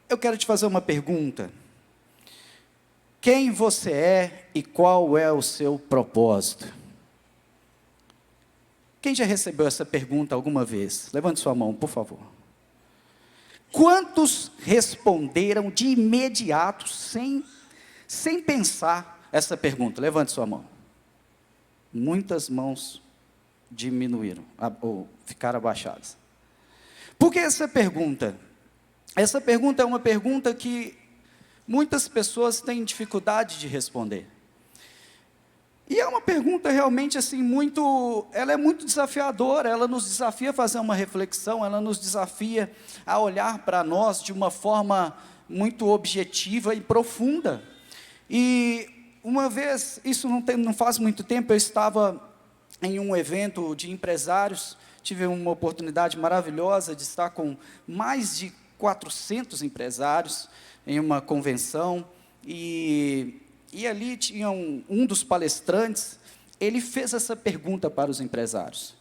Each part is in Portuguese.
Eu quero te fazer uma pergunta. Quem você é e qual é o seu propósito? Quem já recebeu essa pergunta alguma vez? Levante sua mão, por favor. Quantos responderam de imediato, sem pensar, essa pergunta? Levante sua mão. Muitas mãos diminuíram, ou ficaram abaixadas. Por que essa pergunta? Essa pergunta é uma pergunta que muitas pessoas têm dificuldade de responder. E é uma pergunta realmente assim, ela é muito desafiadora, ela nos desafia a fazer uma reflexão, ela nos desafia a olhar para nós de uma forma muito objetiva e profunda. E uma vez, isso não faz muito tempo, eu estava em um evento de empresários, tive uma oportunidade maravilhosa de estar com mais de 400 empresários em uma convenção, e ali tinha um dos palestrantes, ele fez essa pergunta para os empresários.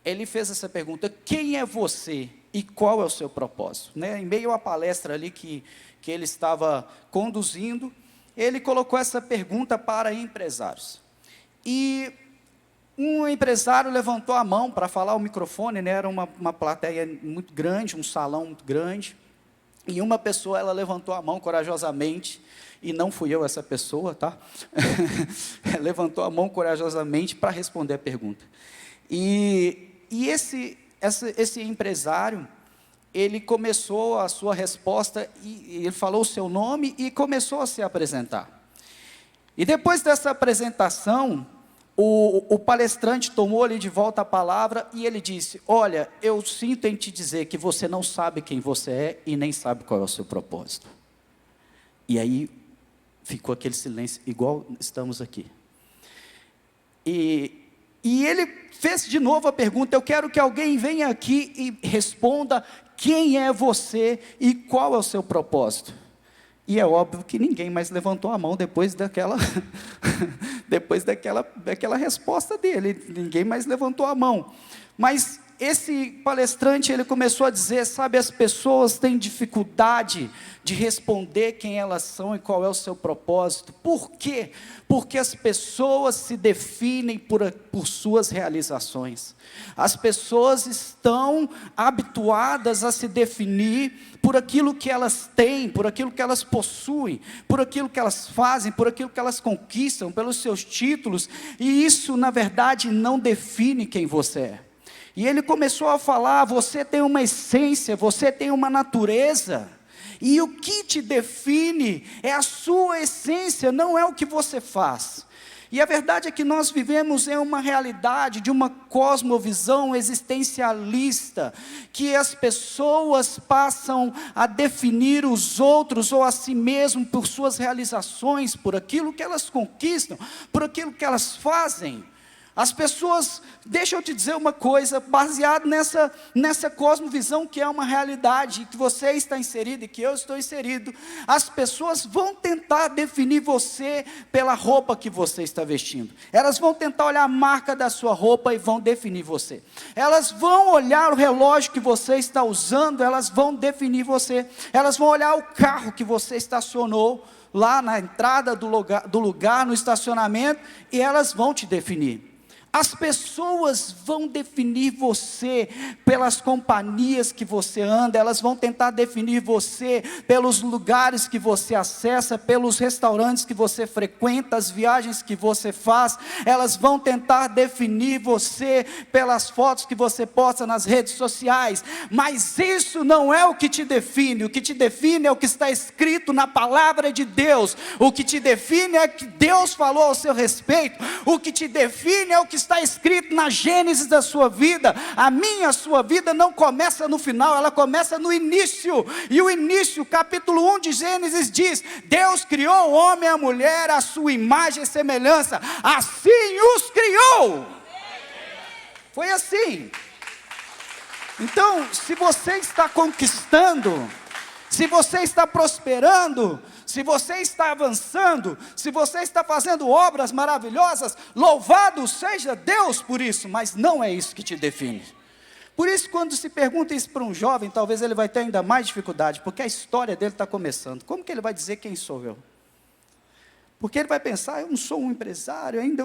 Ele fez essa pergunta: quem é você e qual é o seu propósito? Em meio à palestra ali que ele estava conduzindo, ele colocou essa pergunta para empresários. E um empresário levantou a mão para falar ao microfone, era uma plateia muito grande, um salão muito grande, e uma pessoa, ela levantou a mão corajosamente, e não fui eu essa pessoa, tá? Levantou a mão corajosamente para responder a pergunta. E esse empresário, ele começou a sua resposta, e ele falou o seu nome e começou a se apresentar. E depois dessa apresentação, o palestrante tomou ali de volta a palavra e ele disse: olha, eu sinto em te dizer que você não sabe quem você é e nem sabe qual é o seu propósito. E aí ficou aquele silêncio, igual estamos aqui. E ele fez de novo a pergunta: eu quero que alguém venha aqui e responda quem é você e qual é o seu propósito. E é óbvio que ninguém mais levantou a mão depois daquela resposta dele, ninguém mais levantou a mão. Mas esse palestrante, ele começou a dizer: sabe, as pessoas têm dificuldade de responder quem elas são e qual é o seu propósito. Por quê? Porque as pessoas se definem por suas realizações. As pessoas estão habituadas a se definir por aquilo que elas têm, por aquilo que elas possuem, por aquilo que elas fazem, por aquilo que elas conquistam, pelos seus títulos, e isso, na verdade, não define quem você é. E ele começou a falar: você tem uma essência, você tem uma natureza, e o que te define é a sua essência, não é o que você faz. E a verdade é que nós vivemos em uma realidade de uma cosmovisão existencialista, que as pessoas passam a definir os outros ou a si mesmo por suas realizações, por aquilo que elas conquistam, por aquilo que elas fazem. As pessoas, deixa eu te dizer uma coisa, baseado nessa cosmovisão que é uma realidade, que você está inserido e que eu estou inserido, as pessoas vão tentar definir você pela roupa que você está vestindo. Elas vão tentar olhar a marca da sua roupa e vão definir você. Elas vão olhar o relógio que você está usando, elas vão definir você. Elas vão olhar o carro que você estacionou lá na entrada do lugar, no estacionamento, e elas vão te definir. As pessoas vão definir você pelas companhias que você anda, elas vão tentar definir você pelos lugares que você acessa, pelos restaurantes que você frequenta, as viagens que você faz, elas vão tentar definir você pelas fotos que você posta nas redes sociais, mas isso não é o que te define. O que te define é o que está escrito na palavra de Deus, o que te define é que Deus falou ao seu respeito, o que te define é o que está escrito na Gênesis da sua vida. A sua vida não começa no final, ela começa no início. E o início, capítulo 1 de Gênesis diz: Deus criou o homem e a mulher à sua imagem e semelhança, assim os criou. Foi assim. Então, se você está conquistando, se você está prosperando, se você está avançando, se você está fazendo obras maravilhosas, louvado seja Deus por isso, mas não é isso que te define. Por isso, quando se pergunta isso para um jovem, talvez ele vai ter ainda mais dificuldade, porque a história dele está começando. Como que ele vai dizer quem sou eu? Porque ele vai pensar, eu não sou um empresário, eu ainda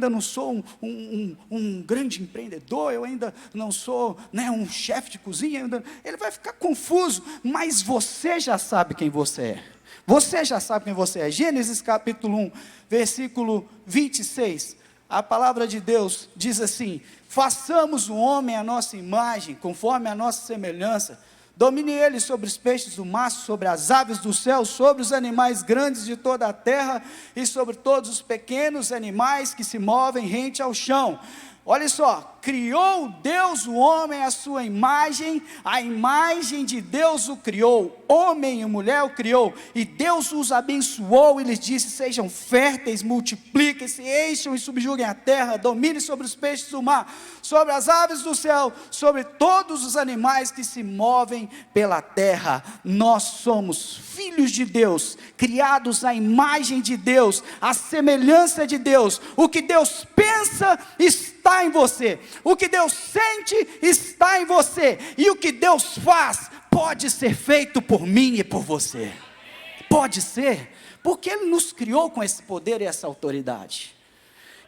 não sou um grande empreendedor, eu ainda não sou, né, um chefe de cozinha, ele vai ficar confuso, mas você já sabe quem você é. Você já sabe quem você é. Gênesis capítulo 1, versículo 26, a palavra de Deus diz assim: façamos o homem à nossa imagem, conforme a nossa semelhança, domine ele sobre os peixes do mar, sobre as aves do céu, sobre os animais grandes de toda a terra, e sobre todos os pequenos animais que se movem rente ao chão. Olha só, criou Deus o homem à sua imagem, a imagem de Deus o criou, homem e mulher o criou, e Deus os abençoou e lhes disse: sejam férteis, multipliquem-se, encham e subjuguem a terra, dominem sobre os peixes do mar, sobre as aves do céu, sobre todos os animais que se movem pela terra. Nós somos filhos de Deus, criados à imagem de Deus, à semelhança de Deus. O que Deus pensa está em você, o que Deus sente está em você, e o que Deus faz pode ser feito por mim e por você. Pode ser, porque Ele nos criou com esse poder e essa autoridade.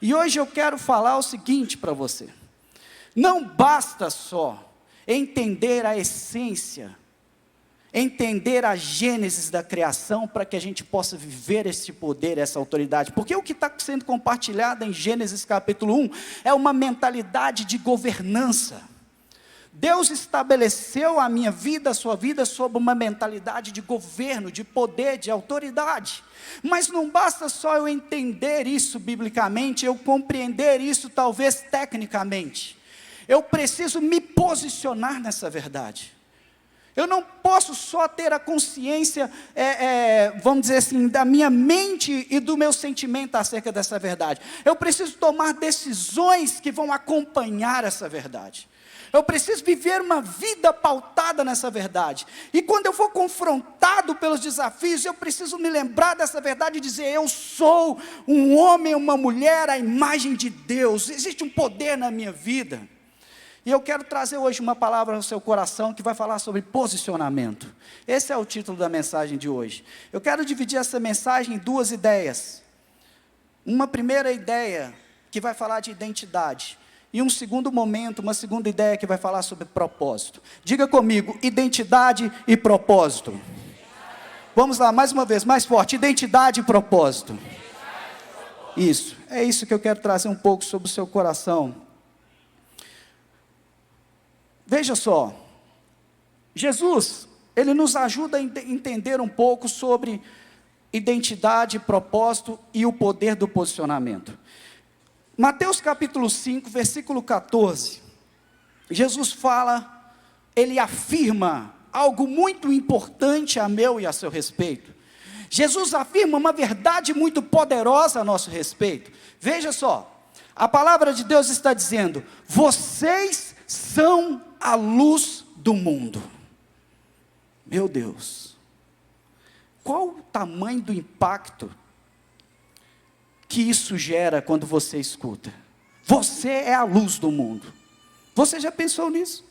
E hoje eu quero falar o seguinte para você: não basta só entender a essência, entender a gênese da criação, para que a gente possa viver esse poder, essa autoridade, porque o que está sendo compartilhado em Gênesis capítulo 1, é uma mentalidade de governança. Deus estabeleceu a minha vida, a sua vida, sob uma mentalidade de governo, de poder, de autoridade. Mas não basta só eu entender isso biblicamente, eu compreender isso talvez tecnicamente, eu preciso me posicionar nessa verdade. Eu não posso só ter a consciência, vamos dizer assim, da minha mente e do meu sentimento acerca dessa verdade. Eu preciso tomar decisões que vão acompanhar essa verdade. Eu preciso viver uma vida pautada nessa verdade. E quando eu for confrontado pelos desafios, eu preciso me lembrar dessa verdade e dizer: eu sou um homem, uma mulher, à imagem de Deus. Existe um poder na minha vida. E eu quero trazer hoje uma palavra ao seu coração que vai falar sobre posicionamento. Esse é o título da mensagem de hoje. Eu quero dividir essa mensagem em duas ideias. Uma primeira ideia que vai falar de identidade. E um segundo momento, uma segunda ideia que vai falar sobre propósito. Diga comigo: identidade e propósito. Vamos lá, mais uma vez, mais forte: identidade e propósito. Isso, é isso que eu quero trazer um pouco sobre o seu coração. Veja só, Jesus, Ele nos ajuda a entender um pouco sobre identidade, propósito e o poder do posicionamento. Mateus capítulo 5, versículo 14, Jesus fala, Ele afirma algo muito importante a meu e a seu respeito. Jesus afirma uma verdade muito poderosa a nosso respeito. Veja só, a palavra de Deus está dizendo: vocês são a luz do mundo. Meu Deus, qual o tamanho do impacto que isso gera quando você escuta? Você é a luz do mundo. Você já pensou nisso?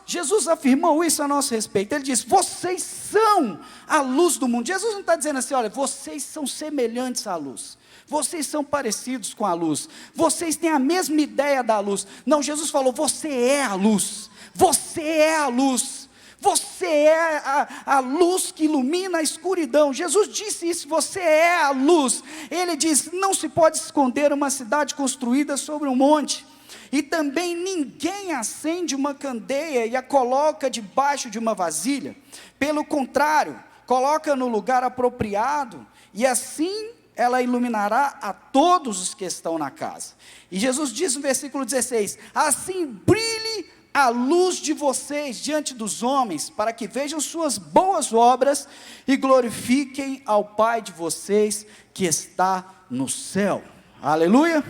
Jesus afirmou isso a nosso respeito. Ele disse: vocês são a luz do mundo. Jesus não está dizendo assim: olha, vocês são semelhantes à luz, vocês são parecidos com a luz, vocês têm a mesma ideia da luz. Não, Jesus falou: você é a luz, você é a luz, você é a luz que ilumina a escuridão. Jesus disse isso: você é a luz. Ele diz: não se pode esconder uma cidade construída sobre um monte. E também ninguém acende uma candeia e a coloca debaixo de uma vasilha. Pelo contrário, coloca no lugar apropriado, e assim ela iluminará a todos os que estão na casa. E Jesus diz no versículo 16: assim brilhe a luz de vocês diante dos homens, para que vejam suas boas obras e glorifiquem ao Pai de vocês que está no céu. Aleluia!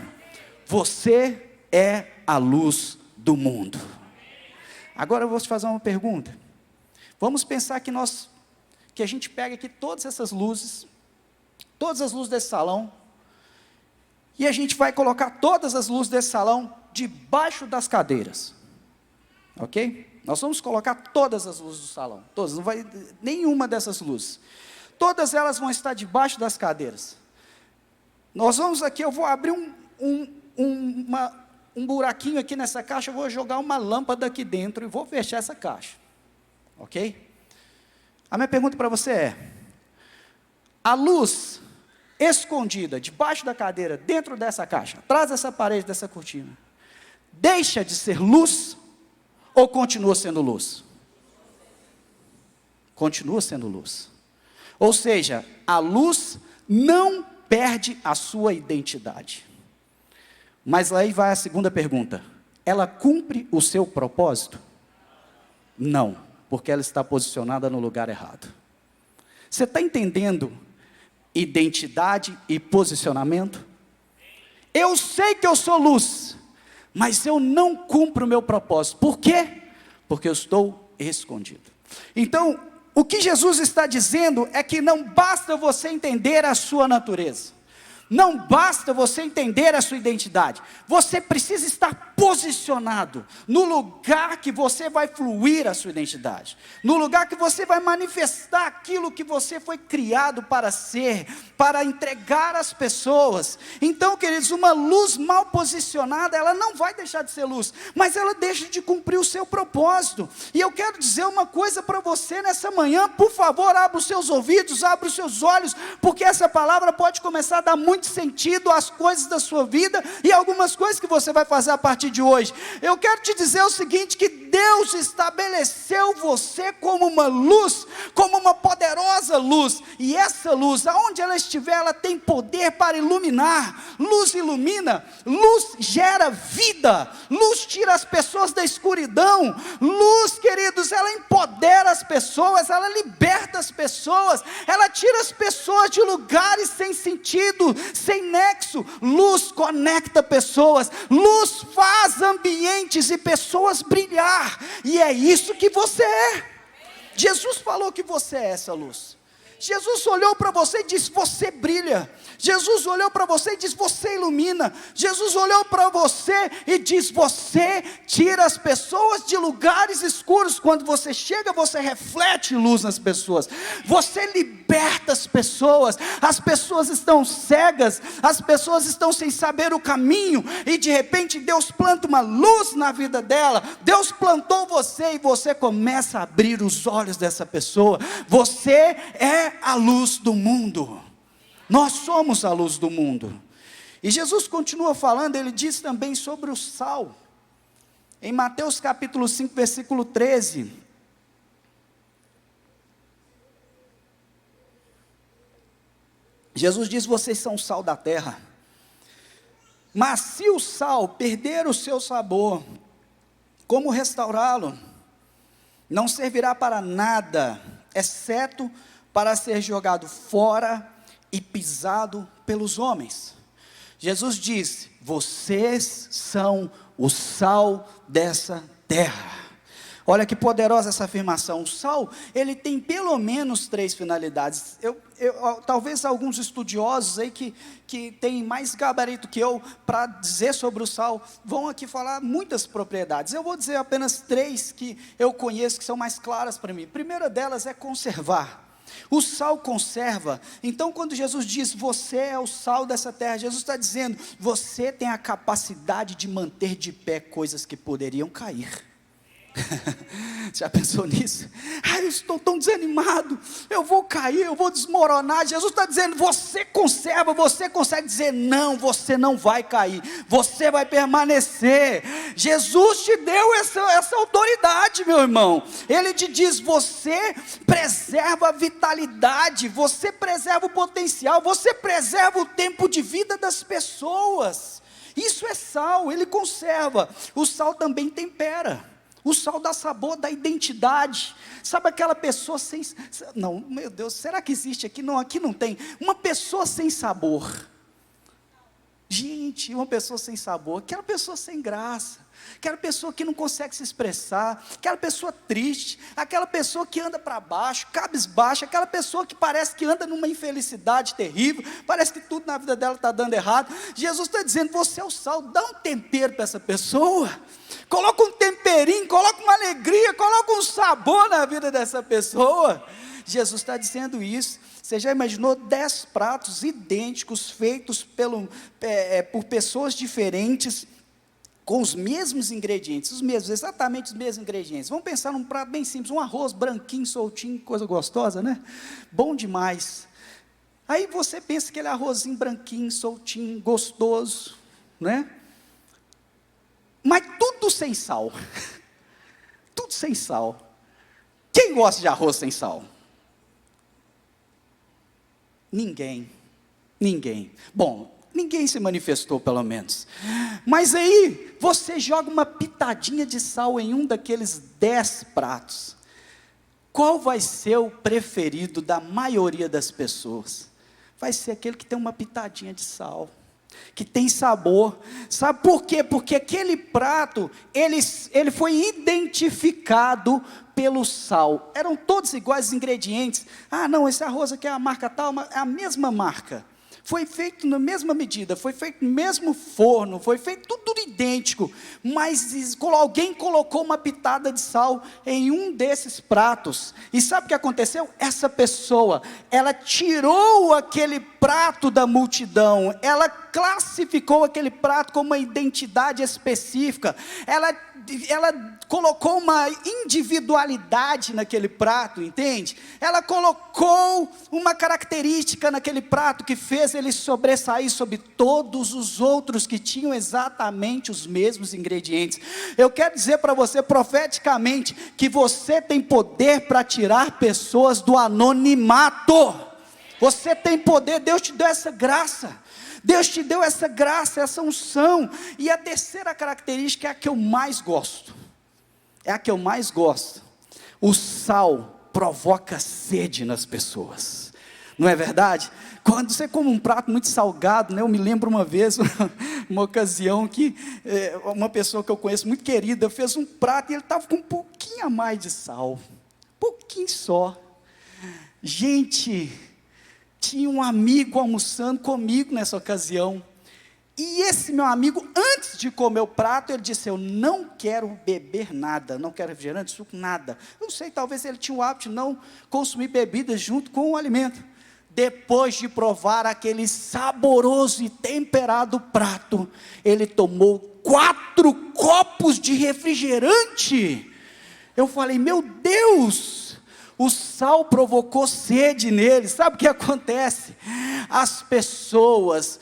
Você é a luz do mundo. Agora eu vou te fazer uma pergunta. Vamos pensar que a gente pega aqui todas essas luzes, todas as luzes desse salão, e a gente vai colocar todas as luzes desse salão debaixo das cadeiras. ok? Nós vamos colocar todas as luzes do salão, todas, não vai nenhuma dessas luzes. Todas elas vão estar debaixo das cadeiras. Nós vamos aqui, eu vou abrir um buraquinho aqui nessa caixa, eu vou jogar uma lâmpada aqui dentro e vou fechar essa caixa, ok? A minha pergunta para você é: a luz escondida debaixo da cadeira, dentro dessa caixa, atrás dessa parede, dessa cortina, deixa de ser luz ou continua sendo luz? Continua sendo luz. Ou seja, a luz não perde a sua identidade. Mas aí vai a segunda pergunta: ela cumpre o seu propósito? Não, porque ela está posicionada no lugar errado. Você está entendendo identidade e posicionamento? Eu sei que eu sou luz, mas eu não cumpro o meu propósito. Por quê? Porque eu estou escondido. Então, o que Jesus está dizendo é que não basta você entender a sua natureza, não basta você entender a sua identidade, você precisa estar posicionado no lugar que você vai fluir a sua identidade, no lugar que você vai manifestar aquilo que você foi criado para ser, para entregar às pessoas. Então, queridos, uma luz mal posicionada, ela não vai deixar de ser luz, mas ela deixa de cumprir o seu propósito. E eu quero dizer uma coisa para você nessa manhã: por favor, abra os seus ouvidos, abra os seus olhos, porque essa palavra pode começar a dar muito sentido às coisas da sua vida e algumas coisas que você vai fazer a partir de hoje. Eu quero te dizer o seguinte: que Deus estabeleceu você como uma luz, como uma poderosa luz, e essa luz, aonde ela estiver, ela tem poder para iluminar. Luz ilumina, luz gera vida, luz tira as pessoas da escuridão, luz, queridos, ela empodera as pessoas, ela liberta as pessoas, ela tira as pessoas de lugares sem sentido, sem nexo. Luz conecta pessoas, luz faz ambientes e pessoas brilhar, e é isso que você é. Jesus falou que você é essa luz. Jesus olhou para você e disse: você brilha. Jesus olhou para você e disse: você ilumina. Jesus olhou para você e disse: você tira as pessoas de lugares escuros. Quando você chega, você reflete luz nas pessoas, você liberta as pessoas estão cegas, as pessoas estão sem saber o caminho, e de repente Deus planta uma luz na vida dela. Deus plantou você e você começa a abrir os olhos dessa pessoa. Você é a luz do mundo. Nós somos a luz do mundo. E Jesus continua falando, ele diz também sobre o sal. Em Mateus capítulo 5, versículo 13. Jesus diz: vocês são o sal da terra. Mas se o sal perder o seu sabor, como restaurá-lo? Não servirá para nada, exceto para ser jogado fora e pisado pelos homens. Jesus disse: vocês são o sal dessa terra. Olha que poderosa essa afirmação. O sal, ele tem pelo menos 3 finalidades. Talvez alguns estudiosos aí que têm mais gabarito que eu para dizer sobre o sal, vão aqui falar muitas propriedades. Eu vou dizer apenas 3 que eu conheço, que são mais claras para mim. A primeira delas é conservar. O sal conserva. Então, quando Jesus diz: você é o sal dessa terra, Jesus está dizendo: você tem a capacidade de manter de pé coisas que poderiam cair. Já pensou nisso? Eu estou tão desanimado, eu vou cair, eu vou desmoronar. Jesus está dizendo: você conserva, você consegue dizer não, você não vai cair, você vai permanecer. Jesus te deu essa autoridade, meu irmão. Ele te diz: você preserva a vitalidade, você preserva o potencial, você preserva o tempo de vida das pessoas. Isso é sal, ele conserva. O sal também tempera. O sal dá sabor, dá identidade. Sabe aquela pessoa sem... Não, meu Deus, será que existe aqui? Não, aqui não tem. Uma pessoa sem sabor. Gente, uma pessoa sem sabor, aquela pessoa sem graça, aquela pessoa que não consegue se expressar, aquela pessoa triste, aquela pessoa que anda para baixo, cabisbaixo, aquela pessoa que parece que anda numa infelicidade terrível, parece que tudo na vida dela está dando errado. Jesus está dizendo, você é o sal, dá um tempero para essa pessoa, coloca um temperinho, coloca uma alegria, coloca um sabor na vida dessa pessoa. Jesus está dizendo isso. Você já imaginou 10 pratos idênticos, feitos por pessoas diferentes, com os mesmos ingredientes, exatamente os mesmos ingredientes. Vamos pensar num prato bem simples, um arroz branquinho, soltinho, coisa gostosa, né? Bom demais. Aí você pensa aquele arrozinho branquinho, soltinho, gostoso, né? Mas tudo sem sal. Tudo sem sal. Quem gosta de arroz sem sal? Ninguém. Bom, ninguém se manifestou, pelo menos. Mas aí, você joga uma pitadinha de sal em um daqueles 10 pratos. Qual vai ser o preferido da maioria das pessoas? Vai ser aquele que tem uma pitadinha de sal, que tem sabor. Sabe por quê? Porque aquele prato, ele foi identificado pelo sal. Eram todos iguais os ingredientes. Ah, não, esse arroz aqui é a marca tal, é a mesma marca. Foi feito na mesma medida, foi feito no mesmo forno, foi feito tudo idêntico, mas alguém colocou uma pitada de sal em um desses pratos, e sabe o que aconteceu? Essa pessoa, ela tirou aquele prato da multidão, ela classificou aquele prato com uma identidade específica, ela colocou uma individualidade naquele prato, entende? Ela colocou uma característica naquele prato que fez ele sobressair sobre todos os outros que tinham exatamente os mesmos ingredientes. Eu quero dizer para você profeticamente que você tem poder para tirar pessoas do anonimato. Você tem poder, Deus te deu essa graça. Deus te deu essa graça, essa unção. E a terceira característica é a que eu mais gosto. O sal provoca sede nas pessoas. Não é verdade? Quando você come um prato muito salgado, né? Eu me lembro uma vez, uma ocasião que uma pessoa que eu conheço muito querida, fez um prato e ele estava com um pouquinho a mais de sal. Pouquinho só. Gente, tinha um amigo almoçando comigo nessa ocasião, e esse meu amigo, antes de comer o prato, ele disse, eu não quero beber nada, não quero refrigerante, suco, nada. Eu não sei, talvez ele tinha o hábito de não consumir bebidas junto com o alimento. Depois de provar aquele saboroso e temperado prato, ele tomou 4 copos de refrigerante. Eu falei, meu Deus, o sal provocou sede nele. Sabe o que acontece? As pessoas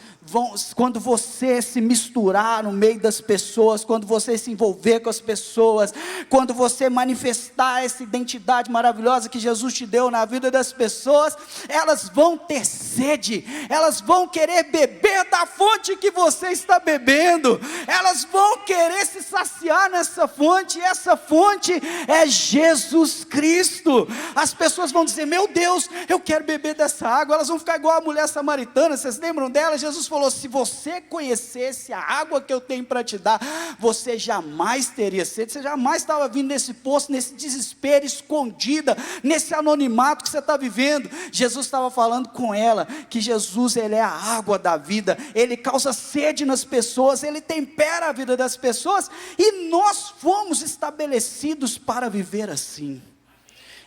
quando você se misturar no meio das pessoas, quando você se envolver com as pessoas, quando você manifestar essa identidade maravilhosa que Jesus te deu na vida das pessoas, elas vão ter sede, elas vão querer beber da fonte que você está bebendo, elas vão querer se saciar nessa fonte, e essa fonte é Jesus Cristo. As pessoas vão dizer, meu Deus, eu quero beber dessa água. Elas vão ficar igual a mulher samaritana. Vocês lembram dela? Jesus falou, se você conhecesse a água que eu tenho para te dar, você jamais teria sede, você jamais estava vindo nesse poço, nesse desespero, escondida, nesse anonimato que você está vivendo. Jesus estava falando com ela, que Jesus, ele é a água da vida, ele causa sede nas pessoas, ele tempera a vida das pessoas, e nós fomos estabelecidos para viver assim.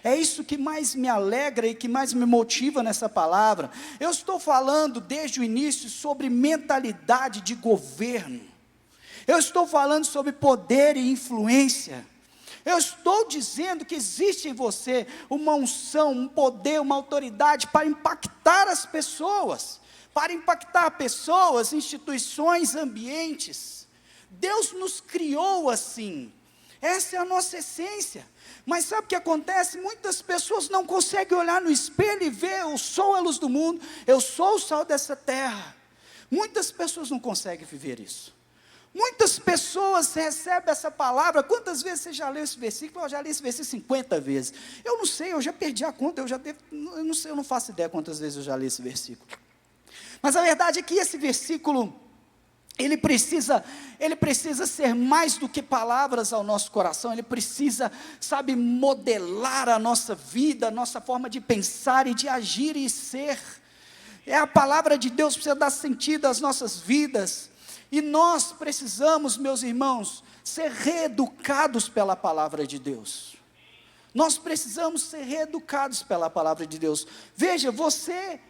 É isso que mais me alegra e que mais me motiva nessa palavra. Eu estou falando desde o início sobre mentalidade de governo. Eu estou falando sobre poder e influência. Eu estou dizendo que existe em você uma unção, um poder, uma autoridade para impactar as pessoas. Para impactar pessoas, instituições, ambientes. Deus nos criou assim. Essa é a nossa essência. Mas sabe o que acontece? Muitas pessoas não conseguem olhar no espelho e ver, eu sou a luz do mundo, eu sou o sal dessa terra. Muitas pessoas não conseguem viver isso. Muitas pessoas recebem essa palavra. Quantas vezes você já leu esse versículo? Eu já li esse versículo 50 vezes. Eu não sei, eu já perdi a conta, eu não sei, eu não faço ideia quantas vezes eu já li esse versículo. Mas a verdade é que esse versículo, Ele precisa ser mais do que palavras ao nosso coração, ele precisa, sabe, modelar a nossa vida, a nossa forma de pensar e de agir e ser. A palavra de Deus precisa dar sentido às nossas vidas, e nós precisamos, meus irmãos, ser reeducados pela palavra de Deus. Nós precisamos ser reeducados pela palavra de Deus. Veja, você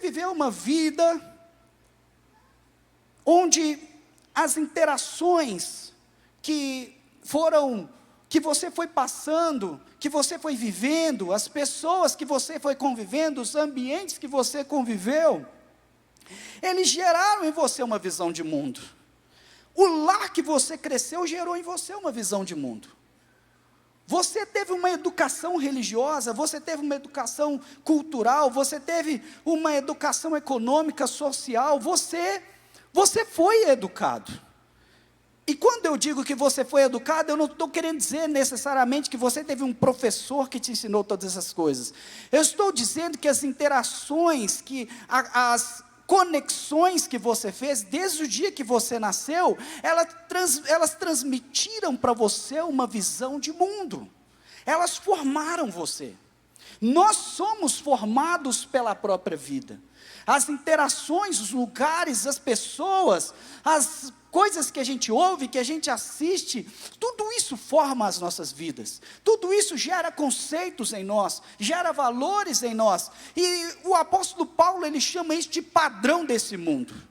viveu uma vida onde as interações que você foi passando, que você foi vivendo, as pessoas que você foi convivendo, os ambientes que você conviveu, eles geraram em você uma visão de mundo. O lar que você cresceu gerou em você uma visão de mundo. Você teve uma educação religiosa, você teve uma educação cultural, você teve uma educação econômica, social, você foi educado. E quando eu digo que você foi educado, eu não estou querendo dizer necessariamente que você teve um professor que te ensinou todas essas coisas. Eu estou dizendo que as interações, as conexões que você fez, desde o dia que você nasceu, elas transmitiram para você uma visão de mundo. Elas formaram você. Nós somos formados pela própria vida. As interações, os lugares, as pessoas, as coisas que a gente ouve, que a gente assiste, tudo isso forma as nossas vidas, tudo isso gera conceitos em nós, gera valores em nós, e o apóstolo Paulo, ele chama isso de padrão desse mundo.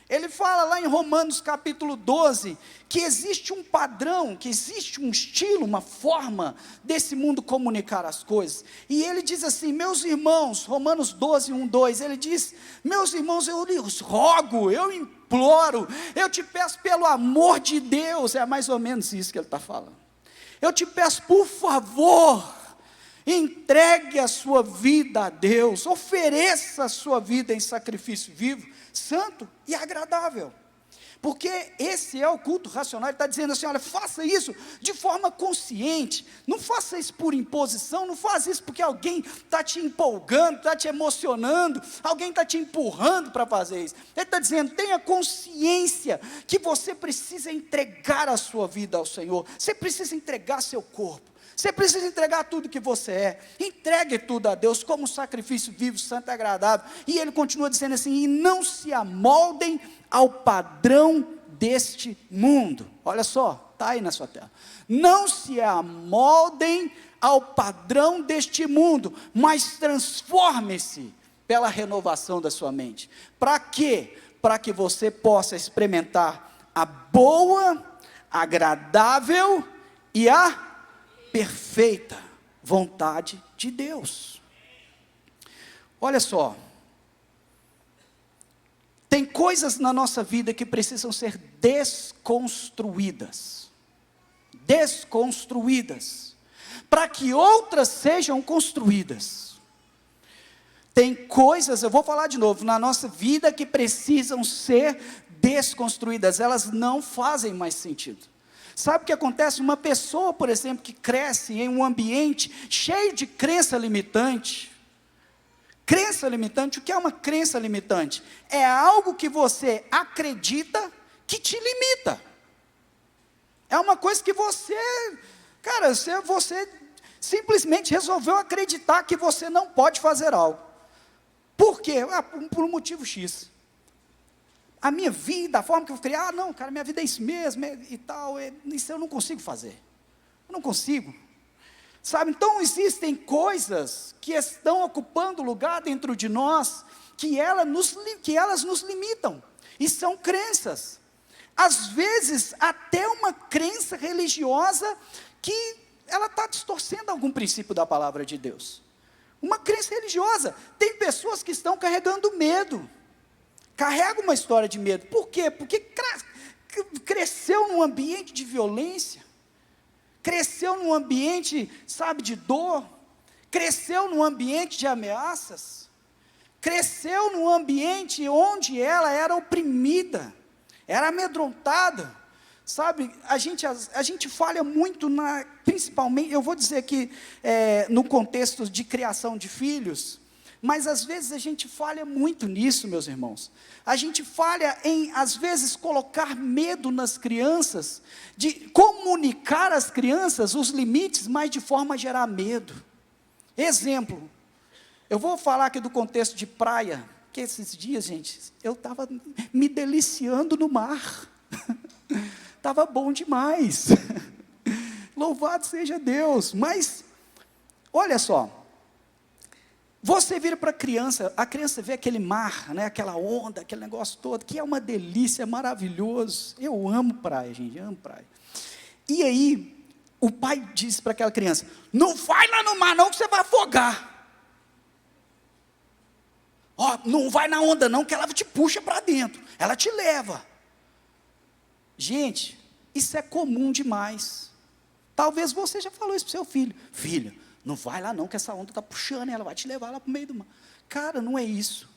Ele fala lá em Romanos capítulo 12, que existe um padrão, que existe um estilo, uma forma desse mundo comunicar as coisas, e ele diz assim, meus irmãos, Romanos 12, 1, 2, ele diz, meus irmãos, eu lhes rogo, eu imploro, eu te peço pelo amor de Deus, é mais ou menos isso que ele está falando, eu te peço por favor, entregue a sua vida a Deus, ofereça a sua vida em sacrifício vivo, santo e agradável, porque esse é o culto racional. Ele está dizendo assim, olha, faça isso de forma consciente, não faça isso por imposição, não faça isso porque alguém está te empolgando, está te emocionando, alguém está te empurrando para fazer isso. Ele está dizendo, tenha consciência que você precisa entregar a sua vida ao Senhor, você precisa entregar seu corpo, você precisa entregar tudo que você é, entregue tudo a Deus, como um sacrifício vivo, santo e agradável, e ele continua dizendo assim, e não se amoldem ao padrão deste mundo, olha só, está aí na sua tela, não se amoldem ao padrão deste mundo, mas transforme-se pela renovação da sua mente, para quê? Para que você possa experimentar a boa, agradável e a perfeita vontade de Deus. Olha só, tem coisas na nossa vida que precisam ser desconstruídas, para que outras sejam construídas. Tem coisas, eu vou falar de novo, na nossa vida que precisam ser desconstruídas, elas não fazem mais sentido. Sabe o que acontece? Uma pessoa, por exemplo, que cresce em um ambiente cheio de crença limitante. Crença limitante, o que é uma crença limitante? É algo que você acredita que te limita. É uma coisa que você simplesmente resolveu acreditar que você não pode fazer algo. Por quê? Por um motivo X. A minha vida, a forma que eu criei, não, cara, minha vida é isso mesmo, e tal, isso eu não consigo fazer, eu não consigo, sabe, então existem coisas que estão ocupando lugar dentro de nós, que elas nos limitam, e são crenças, às vezes até uma crença religiosa, que ela está distorcendo algum princípio da palavra de Deus, uma crença religiosa, tem pessoas que estão carregando medo, carrega uma história de medo, por quê? Porque cresceu num ambiente de violência, cresceu num ambiente, sabe, de dor, cresceu num ambiente de ameaças, cresceu num ambiente onde ela era oprimida, era amedrontada, sabe, a gente falha muito, principalmente, eu vou dizer que no contexto de criação de filhos, Mas às vezes a gente falha muito nisso, meus irmãos. A gente falha em, às vezes, colocar medo nas crianças, de comunicar às crianças os limites, mas de forma a gerar medo. Exemplo, eu vou falar aqui do contexto de praia, que esses dias, gente, eu estava me deliciando no mar. Estava bom demais. Louvado seja Deus. Mas, olha só, você vira para a criança vê aquele mar, né, aquela onda, aquele negócio todo, que é uma delícia, é maravilhoso. Eu amo praia, gente, amo praia. E aí, o pai disse para aquela criança: não vai lá no mar não, que você vai afogar. Ó, não vai na onda não, que ela te puxa para dentro, ela te leva. Gente, isso é comum demais. Talvez você já falou isso para o seu filho: filho, não vai lá não, que essa onda está puxando, ela vai te levar lá para o meio do mar. Cara, não é isso.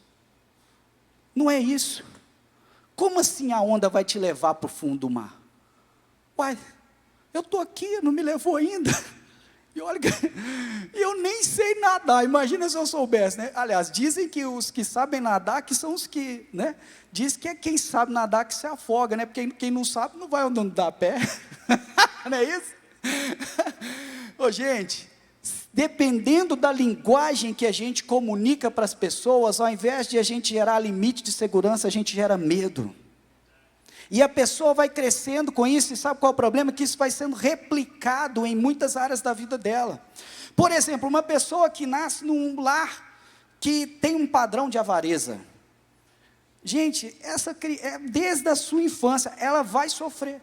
Não é isso. Como assim a onda vai te levar para o fundo do mar? Uai, eu estou aqui, não me levou ainda. E olha, eu nem sei nadar, imagina se eu soubesse, né? Aliás, dizem que os que sabem nadar, que são os que, né? Diz que é quem sabe nadar que se afoga, né? Porque quem não sabe não vai andando a pé. Não é isso? Ô, gente, dependendo da linguagem que a gente comunica para as pessoas, ao invés de a gente gerar limite de segurança, a gente gera medo. E a pessoa vai crescendo com isso, e sabe qual é o problema? Que isso vai sendo replicado em muitas áreas da vida dela. Por exemplo, uma pessoa que nasce num lar que tem um padrão de avareza. Gente, desde a sua infância, ela vai sofrer.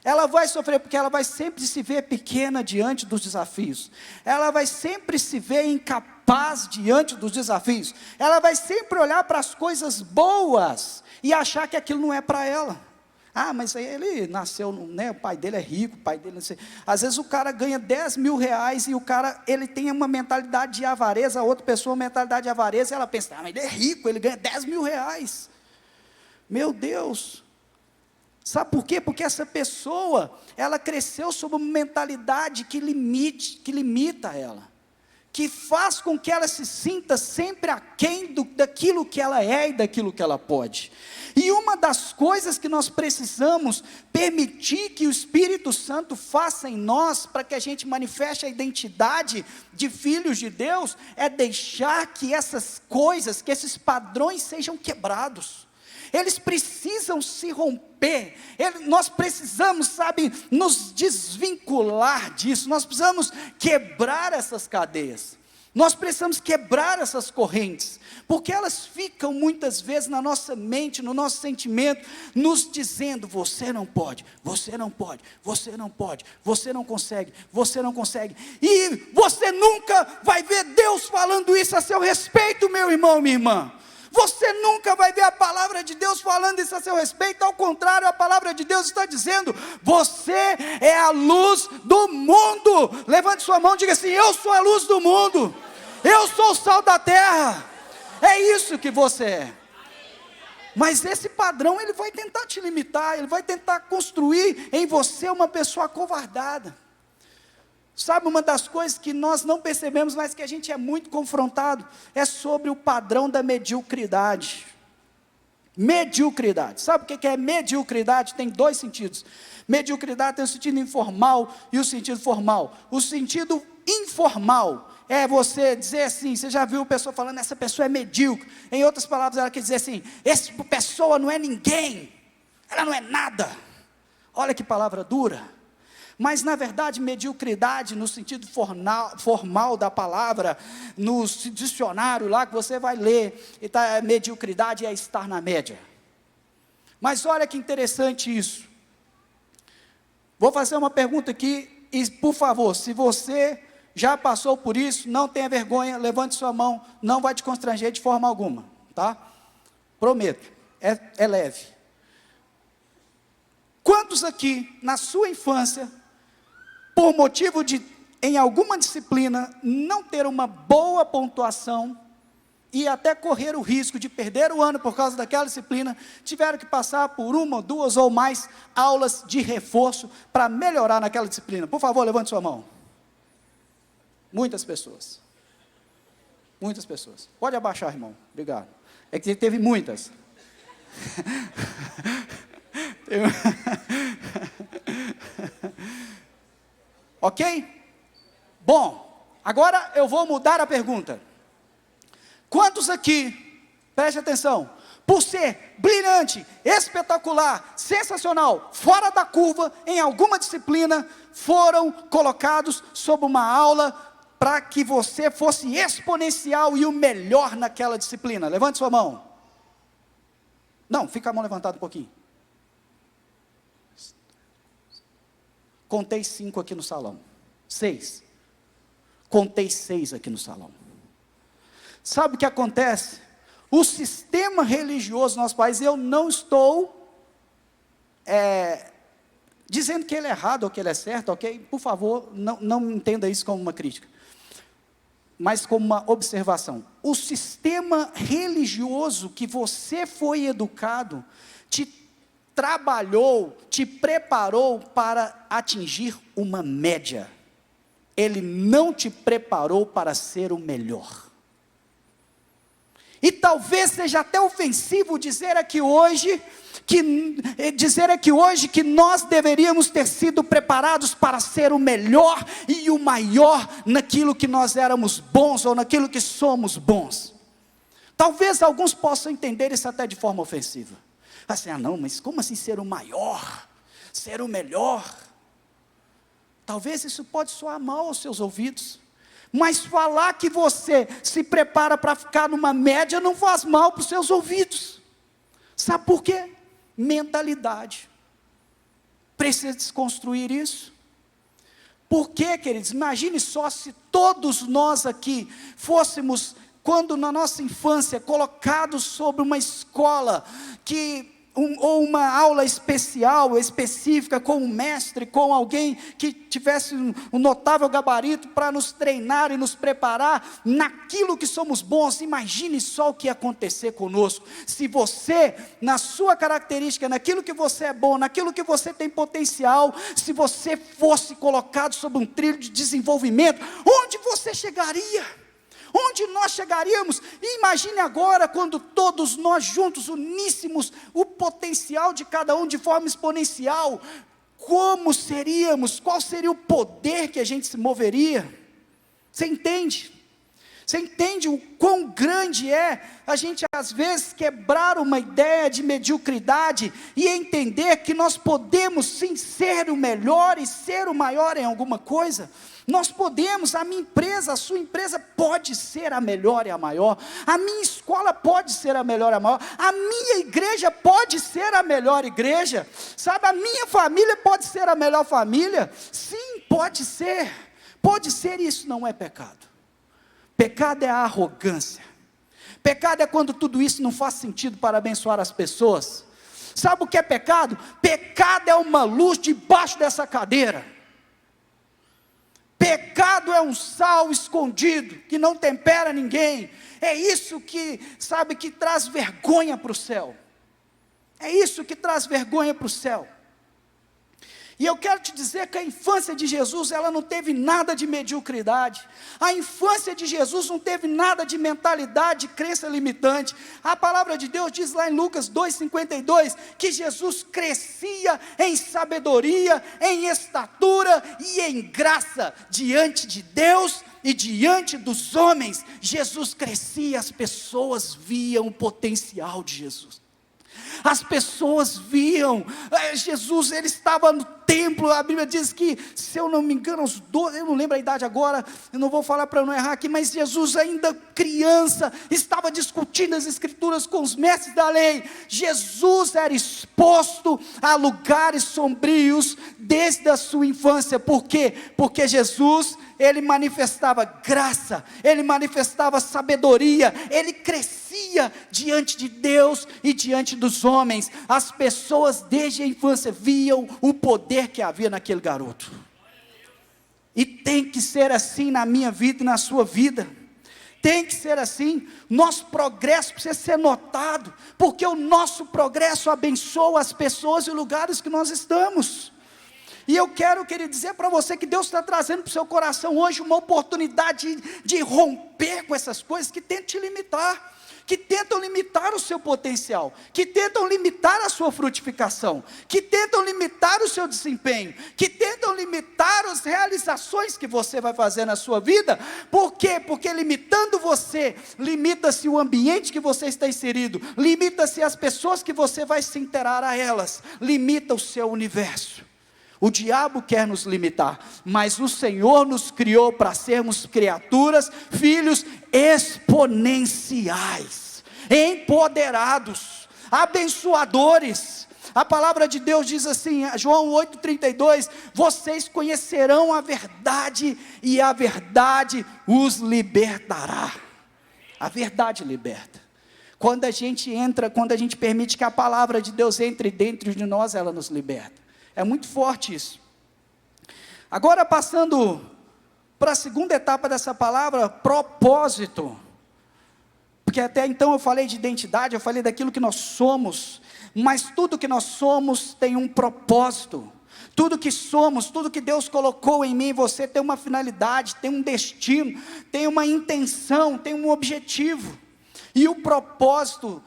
Ela vai sofrer porque ela vai sempre se ver pequena diante dos desafios. Ela vai sempre se ver incapaz diante dos desafios. Ela vai sempre olhar para as coisas boas e achar que aquilo não é para ela. Ah, mas aí ele nasceu, né, o pai dele é rico, o pai dele não sei. Às vezes o cara ganha 10 mil reais e o cara, ele tem uma mentalidade de avareza, a outra pessoa uma mentalidade de avareza, e ela pensa: ah, mas ele é rico, ele ganha 10 mil reais. Meu Deus! Sabe por quê? Porque essa pessoa, ela cresceu sob uma mentalidade que limita ela, que faz com que ela se sinta sempre aquém daquilo que ela é e daquilo que ela pode. E uma das coisas que nós precisamos permitir que o Espírito Santo faça em nós, para que a gente manifeste a identidade de filhos de Deus, é deixar que essas coisas, que esses padrões sejam quebrados. Eles precisam se romper, nós precisamos, sabe, nos desvincular disso, nós precisamos quebrar essas cadeias, nós precisamos quebrar essas correntes, porque elas ficam muitas vezes na nossa mente, no nosso sentimento, nos dizendo: você não pode, você não pode, você não pode, você não consegue, e você nunca vai ver Deus falando isso a seu respeito, meu irmão, minha irmã. Você nunca vai ver a palavra de Deus falando isso a seu respeito. Ao contrário, a palavra de Deus está dizendo: você é a luz do mundo. Levante sua mão e diga assim: eu sou a luz do mundo, eu sou o sal da terra. É isso que você é. Mas esse padrão, ele vai tentar te limitar, ele vai tentar construir em você uma pessoa acovardada. Sabe, uma das coisas que nós não percebemos, mas que a gente é muito confrontado, é sobre o padrão da mediocridade. Mediocridade. Sabe o que é mediocridade? Tem dois sentidos. Mediocridade tem o sentido informal e o sentido formal. O sentido informal é você dizer assim, você já viu a pessoa falando: essa pessoa é medíocre. Em outras palavras, ela quer dizer assim: essa pessoa não é ninguém, ela não é nada. Olha que palavra dura. Mas na verdade, mediocridade no sentido formal da palavra, no dicionário lá que você vai ler, mediocridade é estar na média. Mas olha que interessante isso. Vou fazer uma pergunta aqui, e por favor, se você já passou por isso, não tenha vergonha, levante sua mão, não vai te constranger de forma alguma, tá? Prometo, é leve. Quantos aqui, na sua infância, por motivo de, em alguma disciplina, não ter uma boa pontuação, e até correr o risco de perder o ano por causa daquela disciplina, tiveram que passar por uma, duas ou mais aulas de reforço para melhorar naquela disciplina? Por favor, levante sua mão. Muitas pessoas. Muitas pessoas. Pode abaixar, irmão. Obrigado. É que teve muitas. Ok? Bom, agora eu vou mudar a pergunta. Quantos aqui, preste atenção, por ser brilhante, espetacular, sensacional, fora da curva, em alguma disciplina, foram colocados sob uma aula para que você fosse exponencial e o melhor naquela disciplina? Levante sua mão. Não, fica a mão levantada um pouquinho. Contei 5 aqui no salão. 6. Contei 6 aqui no salão. Sabe o que acontece? O sistema religioso do nosso país, eu não estou dizendo que ele é errado ou que ele é certo, ok? Por favor, não entenda isso como uma crítica, mas como uma observação. O sistema religioso que você foi educado, te trabalhou, te preparou para atingir uma média. Ele não te preparou para ser o melhor. E talvez seja até ofensivo dizer aqui hoje que nós deveríamos ter sido preparados para ser o melhor e o maior naquilo que nós éramos bons ou naquilo que somos bons. Talvez alguns possam entender isso até de forma ofensiva. Assim, não, mas como assim ser o maior? Ser o melhor? Talvez isso pode soar mal aos seus ouvidos. Mas falar que você se prepara para ficar numa média não faz mal para os seus ouvidos. Sabe por quê? Mentalidade. Precisa desconstruir isso. Por quê, queridos? Imagine só se todos nós aqui fôssemos, quando na nossa infância, colocados sobre uma escola ou uma aula específica, com um mestre, com alguém que tivesse um notável gabarito para nos treinar e nos preparar naquilo que somos bons. Imagine só o que ia acontecer conosco, se você, na sua característica, naquilo que você é bom, naquilo que você tem potencial, se você fosse colocado sob um trilho de desenvolvimento, onde você chegaria? Onde nós chegaríamos? Imagine agora quando todos nós juntos uníssemos o potencial de cada um de forma exponencial. Como seríamos? Qual seria o poder que a gente se moveria? Você entende? Você entende o quão grande é a gente às vezes quebrar uma ideia de mediocridade e entender que nós podemos sim ser o melhor e ser o maior em alguma coisa? Nós podemos, a minha empresa, a sua empresa pode ser a melhor e a maior, a minha escola pode ser a melhor e a maior, a minha igreja pode ser a melhor igreja, sabe, a minha família pode ser a melhor família. Sim, pode ser, e isso não é pecado. Pecado é a arrogância. Pecado é quando tudo isso não faz sentido para abençoar as pessoas. Sabe o que é pecado? Pecado é uma luz debaixo dessa cadeira. Pecado é um sal escondido, que não tempera ninguém. É isso que, sabe, que traz vergonha para o céu. É isso que traz vergonha para o céu. E eu quero te dizer que a infância de Jesus, ela não teve nada de mediocridade. A infância de Jesus não teve nada de mentalidade, de crença limitante. A palavra de Deus diz lá em Lucas 2,52, que Jesus crescia em sabedoria, em estatura e em graça, diante de Deus e diante dos homens. Jesus crescia, as pessoas viam o potencial de Jesus. As pessoas viam, Jesus, ele estava no templo, a Bíblia diz que, se eu não me engano, aos 12, eu não lembro a idade agora, eu não vou falar para não errar aqui, mas Jesus ainda criança, estava discutindo as escrituras com os mestres da lei. Jesus era exposto a lugares sombrios desde a sua infância. Por quê? Porque Jesus, ele manifestava graça, ele manifestava sabedoria, ele crescia diante de Deus e diante dos homens. As pessoas desde a infância viam o poder que havia naquele garoto. E tem que ser assim na minha vida e na sua vida. Tem que ser assim. Nosso progresso precisa ser notado, porque o nosso progresso abençoa as pessoas e os lugares que nós estamos. E eu queria dizer para você que Deus está trazendo para o seu coração hoje uma oportunidade de romper com essas coisas que tentam te limitar, que tentam limitar o seu potencial, que tentam limitar a sua frutificação, que tentam limitar o seu desempenho, que tentam limitar as realizações que você vai fazer na sua vida. Por quê? Porque limitando você, limita-se o ambiente que você está inserido, limita-se as pessoas que você vai se interar a elas, limita o seu universo. O diabo quer nos limitar, mas o Senhor nos criou para sermos criaturas, filhos exponenciais, empoderados, abençoadores. A palavra de Deus diz assim, João 8,32, vocês conhecerão a verdade e a verdade os libertará. A verdade liberta. Quando a gente permite que a palavra de Deus entre dentro de nós, ela nos liberta. É muito forte isso. Agora passando para a segunda etapa dessa palavra, propósito. Porque até então eu falei de identidade, eu falei daquilo que nós somos, mas tudo que nós somos tem um propósito. Tudo que somos, tudo que Deus colocou em mim e você tem uma finalidade, tem um destino, tem uma intenção, tem um objetivo. E o propósito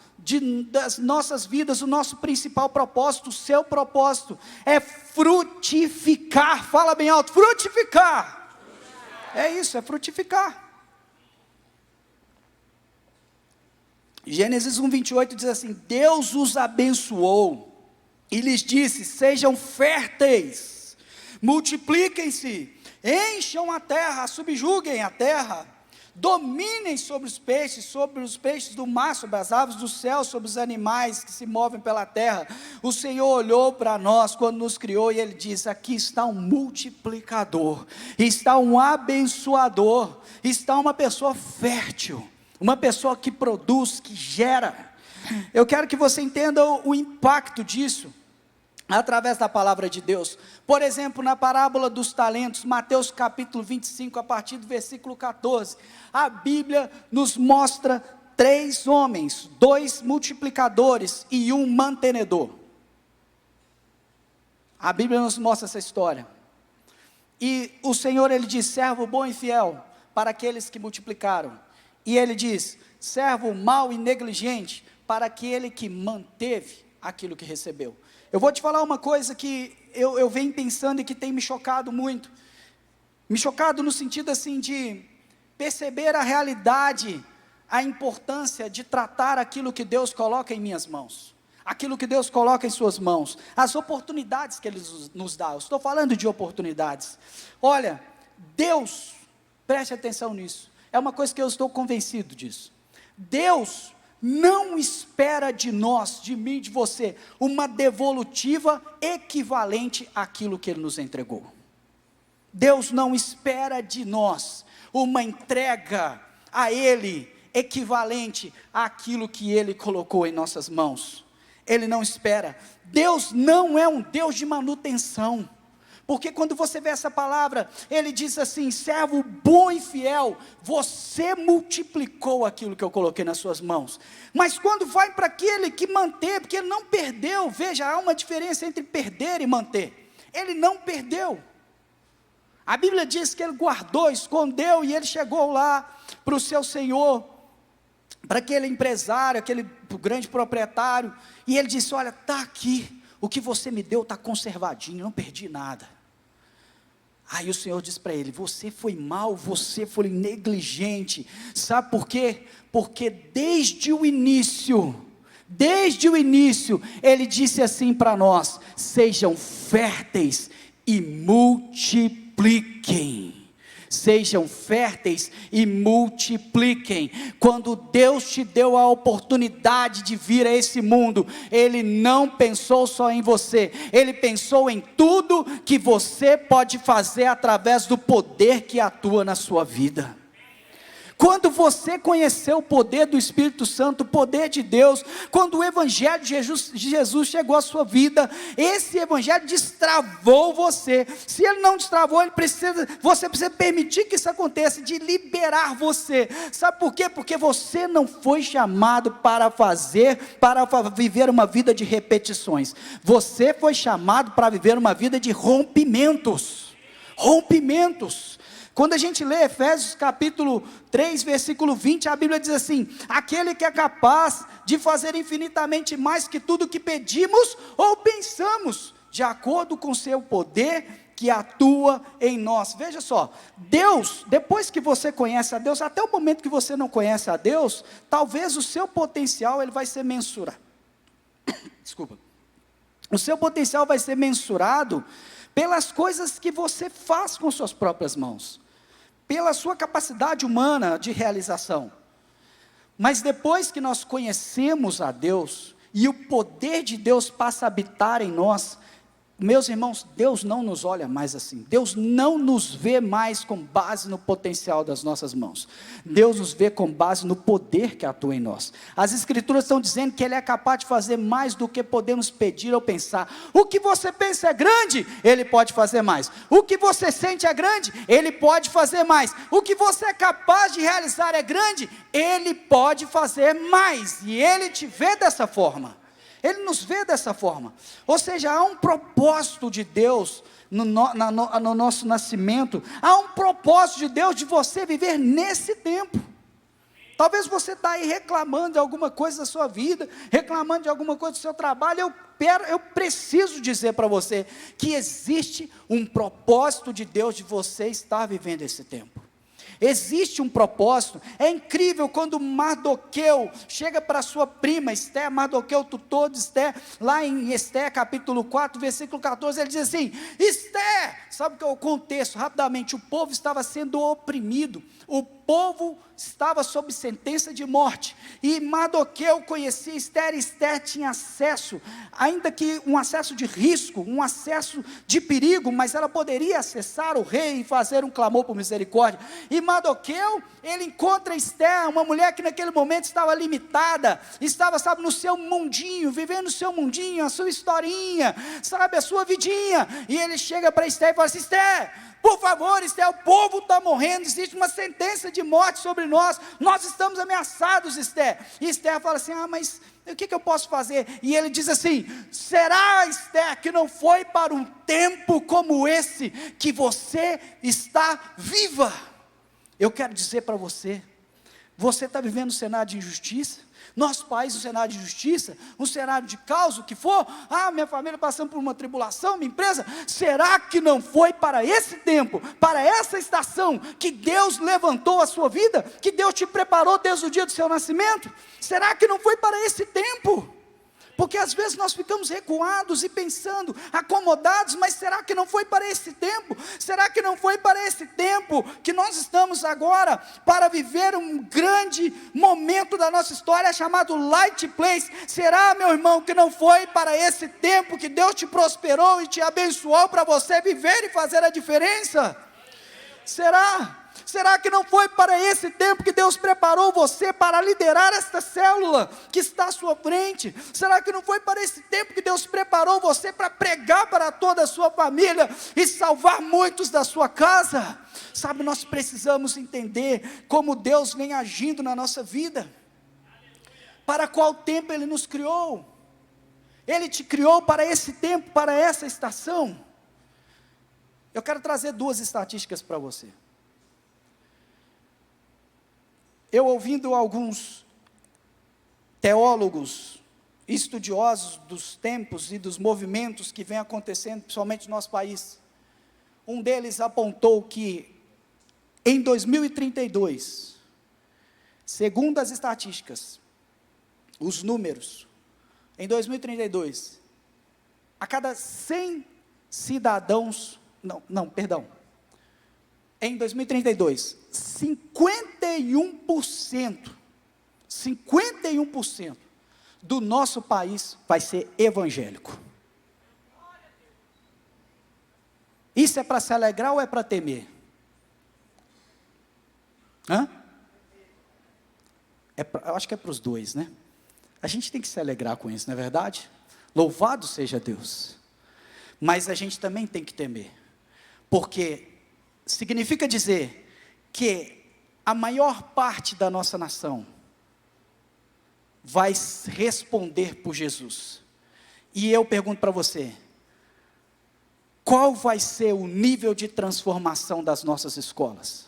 das nossas vidas, o nosso principal propósito, o seu propósito, é frutificar. Fala bem alto, frutificar. É isso, é frutificar. Gênesis 1:28 diz assim: Deus os abençoou e lhes disse: sejam férteis, multipliquem-se, encham a terra, subjuguem a terra, dominem sobre os peixes do mar, sobre as aves do céu, sobre os animais que se movem pela terra. O Senhor olhou para nós quando nos criou e Ele disse: aqui está um multiplicador, está um abençoador, está uma pessoa fértil, uma pessoa que produz, que gera. Eu quero que você entenda o impacto disso, através da palavra de Deus. Por exemplo, na parábola dos talentos, Mateus capítulo 25, a partir do versículo 14, a Bíblia nos mostra 3 homens, 2 multiplicadores e 1 mantenedor. A Bíblia nos mostra essa história. E o Senhor, Ele diz: servo bom e fiel, para aqueles que multiplicaram. E Ele diz: servo mau e negligente, para aquele que manteve aquilo que recebeu. Eu vou te falar uma coisa que eu venho pensando e que tem me chocado muito. Me chocado no sentido assim de perceber a realidade, a importância de tratar aquilo que Deus coloca em minhas mãos. Aquilo que Deus coloca em suas mãos. As oportunidades que Ele nos dá. Eu estou falando de oportunidades. Olha, Deus, preste atenção nisso. É uma coisa que eu estou convencido disso. Deus não espera de nós, de mim, de você, uma devolutiva equivalente àquilo que Ele nos entregou. Deus não espera de nós uma entrega a Ele equivalente àquilo que Ele colocou em nossas mãos. Ele não espera. Deus não é um Deus de manutenção. Porque quando você vê essa palavra, Ele diz assim: servo bom e fiel, você multiplicou aquilo que eu coloquei nas suas mãos. Mas quando vai para aquele que manteve, porque Ele não perdeu, veja, há uma diferença entre perder e manter. Ele não perdeu. A Bíblia diz que Ele guardou, escondeu, e Ele chegou lá para o seu Senhor, para aquele empresário, aquele grande proprietário, e Ele disse: olha, está aqui, o que você me deu está conservadinho, não perdi nada. Aí o Senhor diz para ele: você foi mau, você foi negligente. Sabe por quê? Porque desde o início, Ele disse assim para nós: sejam férteis e multipliquem. Sejam férteis e multipliquem. Quando Deus te deu a oportunidade de vir a esse mundo, Ele não pensou só em você, Ele pensou em tudo que você pode fazer através do poder que atua na sua vida. Quando você conheceu o poder do Espírito Santo, o poder de Deus, quando o Evangelho de Jesus chegou à sua vida, esse Evangelho destravou você. Se ele não destravou, você precisa permitir que isso aconteça, de liberar você. Sabe por quê? Porque você não foi chamado para viver uma vida de repetições. Você foi chamado para viver uma vida de rompimentos. Rompimentos. Quando a gente lê Efésios capítulo 3, versículo 20, a Bíblia diz assim: aquele que é capaz de fazer infinitamente mais que tudo que pedimos ou pensamos, de acordo com o seu poder que atua em nós. Veja só, Deus, depois que você conhece a Deus, até o momento que você não conhece a Deus, talvez o seu potencial ele vai ser mensurado. Desculpa. O seu potencial vai ser mensurado pelas coisas que você faz com suas próprias mãos, pela sua capacidade humana de realização. Mas depois que nós conhecemos a Deus, e o poder de Deus passa a habitar em nós, meus irmãos, Deus não nos olha mais assim. Deus não nos vê mais com base no potencial das nossas mãos. Deus nos vê com base no poder que atua em nós. As Escrituras estão dizendo que Ele é capaz de fazer mais do que podemos pedir ou pensar. O que você pensa é grande, Ele pode fazer mais. O que você sente é grande, Ele pode fazer mais. O que você é capaz de realizar é grande, Ele pode fazer mais. E Ele te vê dessa forma. Ele nos vê dessa forma. Ou seja, há um propósito de Deus no nosso nascimento. Há um propósito de Deus de você viver nesse tempo. Talvez você está aí reclamando de alguma coisa da sua vida, reclamando de alguma coisa do seu trabalho. Eu preciso dizer para você que existe um propósito de Deus de você estar vivendo esse tempo. Existe um propósito. É incrível quando Mardoqueu chega para sua prima Esther, Mardoqueu, tutor de Esther, lá em Esther capítulo 4, versículo 14, ele diz assim: Esther, sabe o que é o contexto? Rapidamente, o povo estava sendo oprimido, o povo estava sob sentença de morte, e Mardoqueu conhecia Esther, e Esther tinha acesso, ainda que um acesso de risco, um acesso de perigo, mas ela poderia acessar o rei e fazer um clamor por misericórdia. E Mardoqueu, ele encontra Esther, uma mulher que naquele momento estava limitada, estava, sabe, no seu mundinho, vivendo o seu mundinho, a sua historinha, sabe, a sua vidinha, e ele chega para Esther e fala assim: Esther, por favor, Esther, o povo está morrendo, existe uma sentença de morte sobre nós estamos ameaçados, Esther. E Esther fala assim: mas o que eu posso fazer? E ele diz assim: será, Esther, que não foi para um tempo como esse que você está viva? Eu quero dizer para você, você está vivendo um cenário de injustiça, nosso país um cenário de justiça, um cenário de caos, o que for, minha família passando por uma tribulação, minha empresa, será que não foi para esse tempo, para essa estação, que Deus levantou a sua vida, que Deus te preparou desde o dia do seu nascimento? Será que não foi para esse tempo? Porque às vezes nós ficamos recuados e pensando, acomodados, mas será que não foi para esse tempo? Será que não foi para esse tempo que nós estamos agora para viver um grande momento da nossa história chamado Light Place? Será, meu irmão, que não foi para esse tempo que Deus te prosperou e te abençoou para você viver e fazer a diferença? Será? Será que não foi para esse tempo que Deus preparou você para liderar esta célula que está à sua frente? Será que não foi para esse tempo que Deus preparou você para pregar para toda a sua família e salvar muitos da sua casa? Sabe, nós precisamos entender como Deus vem agindo na nossa vida. Para qual tempo Ele nos criou? Ele te criou para esse tempo, para essa estação. Eu quero trazer duas estatísticas para você. Eu ouvindo alguns teólogos, estudiosos dos tempos e dos movimentos que vem acontecendo, principalmente no nosso país, um deles apontou que em 2032, segundo as estatísticas, os números, em 2032, a cada 100 cidadãos, em 2032, 51% do nosso país vai ser evangélico. Isso é para se alegrar ou é para temer? eu acho que é para os dois, né? A gente tem que se alegrar com isso, não é verdade? Louvado seja Deus. Mas a gente também tem que temer, porque significa dizer que a maior parte da nossa nação vai responder por Jesus. E eu pergunto para você, qual vai ser o nível de transformação das nossas escolas?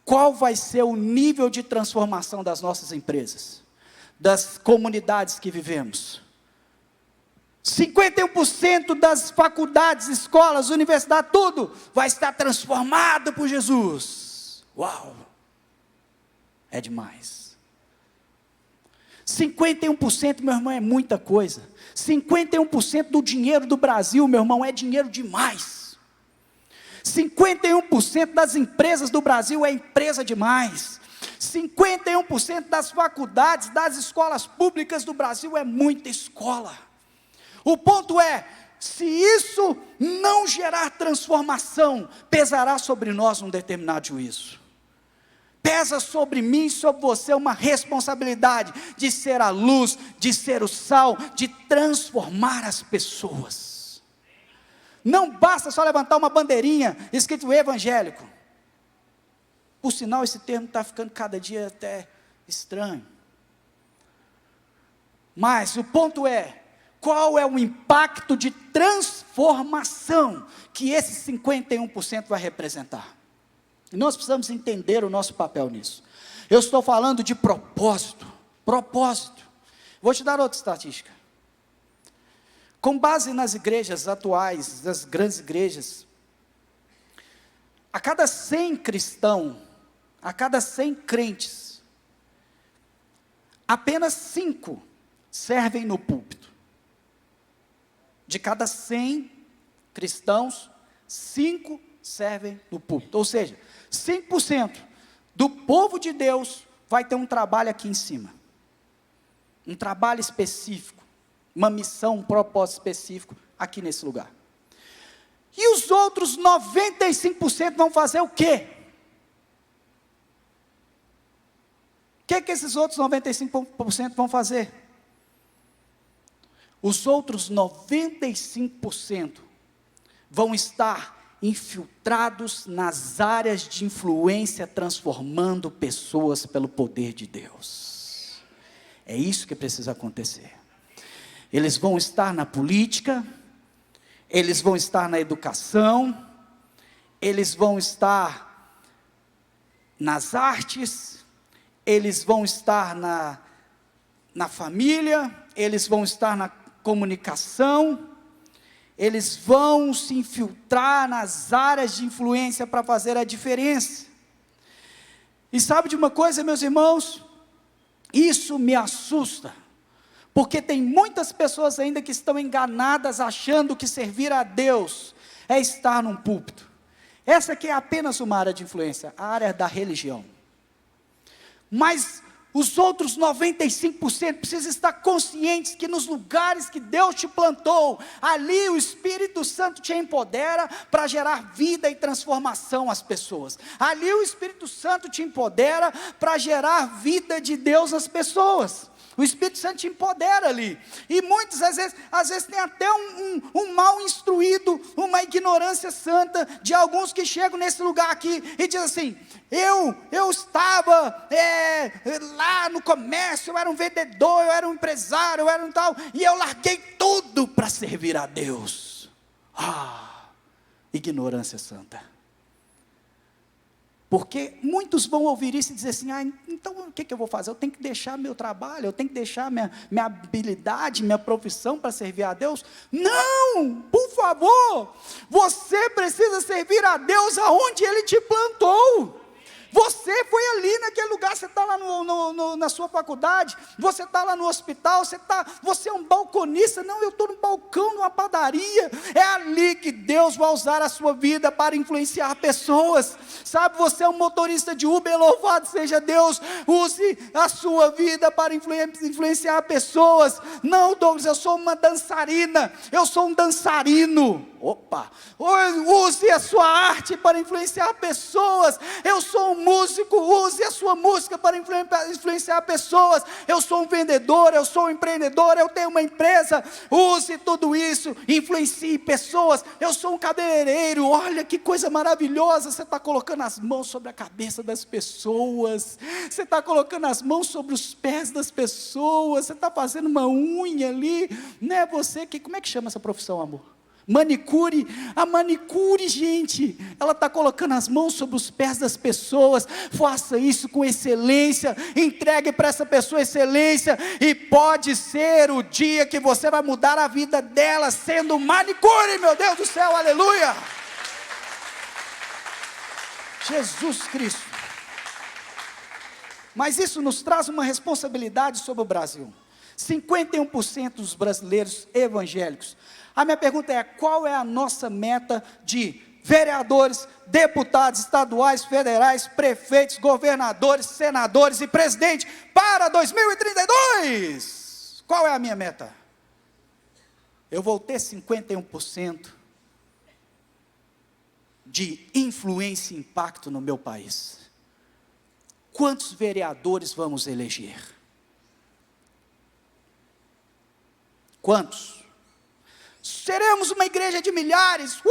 Qual vai ser o nível de transformação das nossas empresas? Das comunidades que vivemos? 51% das faculdades, escolas, universidades, tudo vai estar transformado por Jesus. Uau! É demais. 51%, meu irmão, é muita coisa. 51% do dinheiro do Brasil, meu irmão, é dinheiro demais. 51% das empresas do Brasil é empresa demais. 51% das faculdades, das escolas públicas do Brasil é muita escola. O ponto é, se isso não gerar transformação, pesará sobre nós um determinado juízo. Pesa sobre mim e sobre você uma responsabilidade de ser a luz, de ser o sal, de transformar as pessoas. Não basta só levantar uma bandeirinha escrito evangélico. Por sinal, esse termo está ficando cada dia até estranho. Mas o ponto é, qual é o impacto de transformação que esse 51% vai representar? E nós precisamos entender o nosso papel nisso. Eu estou falando de propósito. Propósito. Vou te dar outra estatística. Com base nas igrejas atuais, das grandes igrejas, a cada 100 cristãos, a cada 100 crentes, apenas 5 servem no púlpito. De cada 100 cristãos, 5 servem no púlpito. Ou seja, 5% do povo de Deus vai ter um trabalho aqui em cima. Um trabalho específico, uma missão, um propósito específico aqui nesse lugar. E os outros 95% vão fazer o quê? O que esses outros 95% vão fazer? Os outros 95% vão estar infiltrados nas áreas de influência, transformando pessoas pelo poder de Deus. É isso que precisa acontecer. Eles vão estar na política, eles vão estar na educação, eles vão estar nas artes, eles vão estar na família, eles vão estar na comunicação, eles vão se infiltrar nas áreas de influência para fazer a diferença. E sabe de uma coisa, meus irmãos? Isso me assusta, porque tem muitas pessoas ainda que estão enganadas, achando que servir a Deus é estar num púlpito. Essa aqui é apenas uma área de influência, a área da religião. Mas os outros 95% precisam estar conscientes que nos lugares que Deus te plantou, ali o Espírito Santo te empodera para gerar vida e transformação às pessoas. Ali o Espírito Santo te empodera para gerar vida de Deus nas pessoas. O Espírito Santo te empodera ali. E muitos, às vezes tem até um mal instruído, uma ignorância santa, de alguns que chegam nesse lugar aqui e dizem assim, eu estava lá no comércio, eu era um vendedor, eu era um empresário, eu era um tal, e eu larguei tudo para servir a Deus. Ignorância santa. Porque muitos vão ouvir isso e dizer assim, então o que eu vou fazer? Eu tenho que deixar meu trabalho, eu tenho que deixar minha habilidade, minha profissão para servir a Deus? Não, por favor, você precisa servir a Deus aonde Ele te plantou. Você foi ali naquele lugar, você está lá na sua faculdade, você está lá no hospital, você é um balconista. Não, eu estou no balcão, numa padaria. É ali que Deus vai usar a sua vida para influenciar pessoas. Sabe, você é um motorista de Uber, louvado seja Deus. Use a sua vida para influenciar pessoas. Não, Douglas, eu sou uma dançarina, eu sou um dançarino. Use a sua arte para influenciar pessoas. Eu sou um músico, use a sua música para influenciar influenciar pessoas. Eu sou um vendedor, eu sou um empreendedor, eu tenho uma empresa. Use tudo isso, influencie pessoas. Eu sou um cabeleireiro, olha que coisa maravilhosa. Você está colocando as mãos sobre a cabeça das pessoas, você está colocando as mãos sobre os pés das pessoas, você está fazendo uma unha ali, né? Como é que chama essa profissão, amor? Manicure. A manicure, gente, ela está colocando as mãos sobre os pés das pessoas. Faça isso com excelência, entregue para essa pessoa excelência, e pode ser o dia que você vai mudar a vida dela, sendo manicure, meu Deus do céu, aleluia, Jesus Cristo. Mas isso nos traz uma responsabilidade sobre o Brasil. 51% dos brasileiros evangélicos. A minha pergunta é: qual é a nossa meta de vereadores, deputados estaduais, federais, prefeitos, governadores, senadores e presidente para 2032? Qual é a minha meta? Eu vou ter 51% de influência e impacto no meu país. Quantos vereadores vamos eleger? Quantos? Seremos uma igreja de milhares,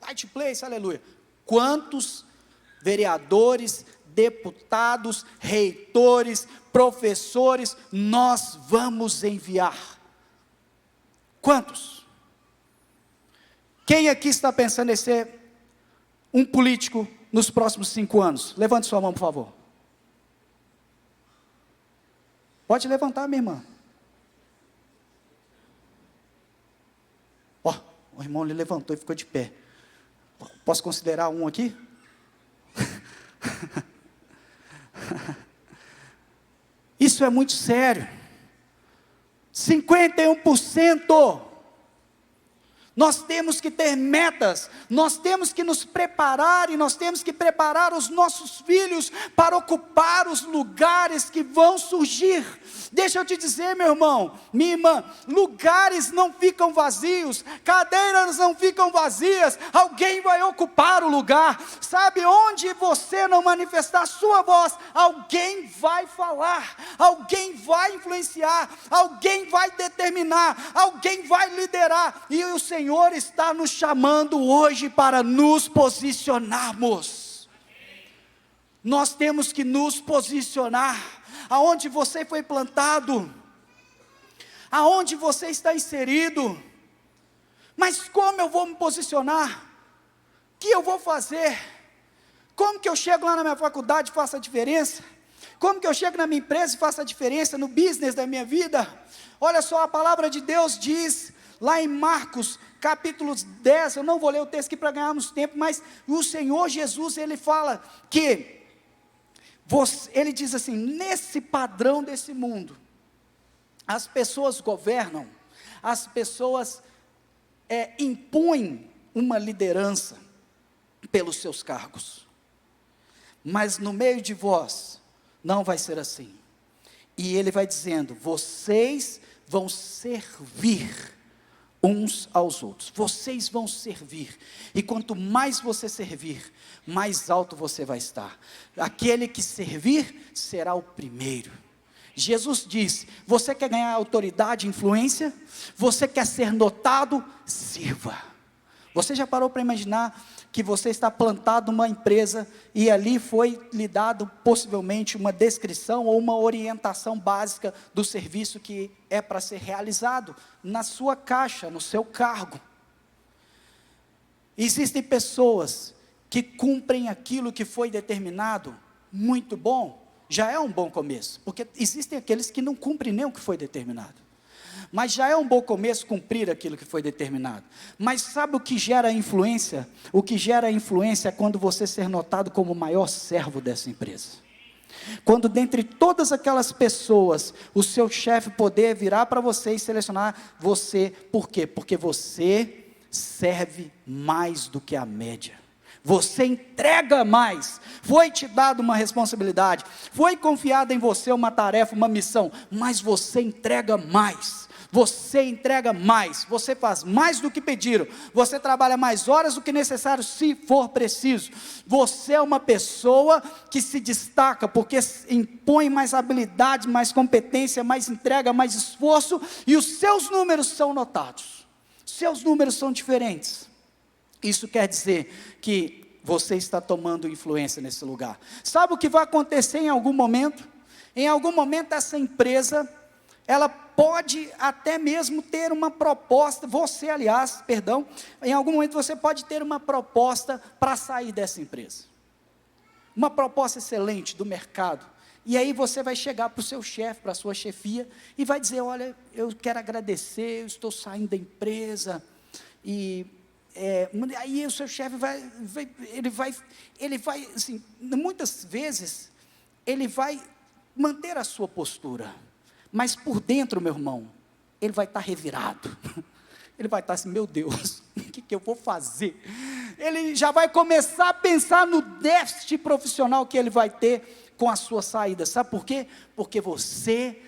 Light Place, aleluia. Quantos vereadores, deputados, reitores, professores nós vamos enviar? Quantos? Quem aqui está pensando em ser um político nos próximos 5 anos? Levante sua mão, por favor. Pode levantar, minha irmã. O irmão ele levantou e ficou de pé. Posso considerar um aqui? Isso é muito sério. 51%. Nós temos que ter metas, nós temos que nos preparar, e nós temos que preparar os nossos filhos para ocupar os lugares que vão surgir. Deixa eu te dizer, meu irmão, minha irmã, lugares não ficam vazios, cadeiras não ficam vazias, alguém vai ocupar o lugar. Sabe, onde você não manifestar a sua voz, alguém vai falar, alguém vai influenciar, alguém vai determinar, alguém vai liderar, e o Senhor está nos chamando hoje para nos posicionarmos. Nós temos que nos posicionar. Aonde você foi plantado, aonde você está inserido. Mas como eu vou me posicionar? O que eu vou fazer? Como que eu chego lá na minha faculdade e faço a diferença? Como que eu chego na minha empresa e faço a diferença no business da minha vida? Olha só, a palavra de Deus diz lá em Marcos capítulo 10, eu não vou ler o texto aqui para ganharmos tempo, mas o Senhor Jesus, ele fala que, ele diz assim: nesse padrão desse mundo, as pessoas governam, as pessoas impõem uma liderança pelos seus cargos, mas no meio de vós, não vai ser assim. E ele vai dizendo: vocês vão servir uns aos outros, vocês vão servir, e quanto mais você servir, mais alto você vai estar. Aquele que servir, será o primeiro. Jesus disse: você quer ganhar autoridade e influência? Você quer ser notado? Sirva. Você já parou para imaginar que você está plantado numa empresa, e ali foi lhe dado possivelmente uma descrição ou uma orientação básica do serviço que é para ser realizado na sua caixa, no seu cargo? Existem pessoas que cumprem aquilo que foi determinado, muito bom, já é um bom começo, porque existem aqueles que não cumprem nem o que foi determinado. Mas já é um bom começo cumprir aquilo que foi determinado. Mas sabe o que gera influência? O que gera influência é quando você ser notado como o maior servo dessa empresa. Quando dentre todas aquelas pessoas, o seu chefe poder virar para você e selecionar você. Por quê? Porque você serve mais do que a média. Você entrega mais. Foi te dado uma responsabilidade, foi confiada em você uma tarefa, uma missão, mas você entrega mais. você entrega mais, você faz mais do que pediram, você trabalha mais horas do que necessário, se for preciso. Você é uma pessoa que se destaca, porque impõe mais habilidade, mais competência, mais entrega, mais esforço, e os seus números são notados, seus números são diferentes. Isso quer dizer que você está tomando influência nesse lugar. Sabe o que vai acontecer em algum momento? Em algum momento essa empresa, ela pode até mesmo ter uma proposta, em algum momento você pode ter uma proposta para sair dessa empresa. Uma proposta excelente do mercado. E aí você vai chegar para o seu chefe, para a sua chefia, e vai dizer, olha, eu quero agradecer, eu estou saindo da empresa, aí o seu chefe ele vai, assim, muitas vezes, ele vai manter a sua postura, mas por dentro, meu irmão, ele vai estar revirado, ele vai estar assim, meu Deus, o que eu vou fazer? Ele já vai começar a pensar no déficit profissional que ele vai ter com a sua saída, sabe por quê? Porque você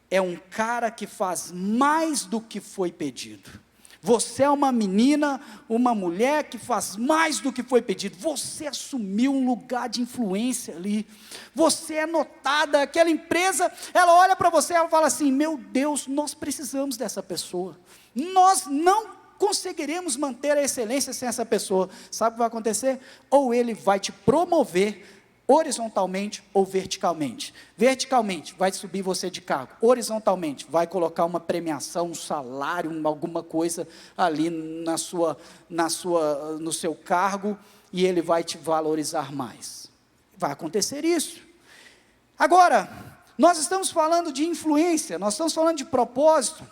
é um cara que faz mais do que foi pedido. Você é uma menina, uma mulher que faz mais do que foi pedido. Você assumiu um lugar de influência ali. Você é notada. Aquela empresa, ela olha para você, ela fala assim, meu Deus, nós precisamos dessa pessoa. Nós não conseguiremos manter a excelência sem essa pessoa. Sabe o que vai acontecer? Ou ele vai te promover horizontalmente ou verticalmente. Verticalmente, vai subir você de cargo. Horizontalmente, vai colocar uma premiação, um salário, alguma coisa ali no seu cargo, e ele vai te valorizar mais. Vai acontecer isso. Agora, nós estamos falando de influência, nós estamos falando de propósito.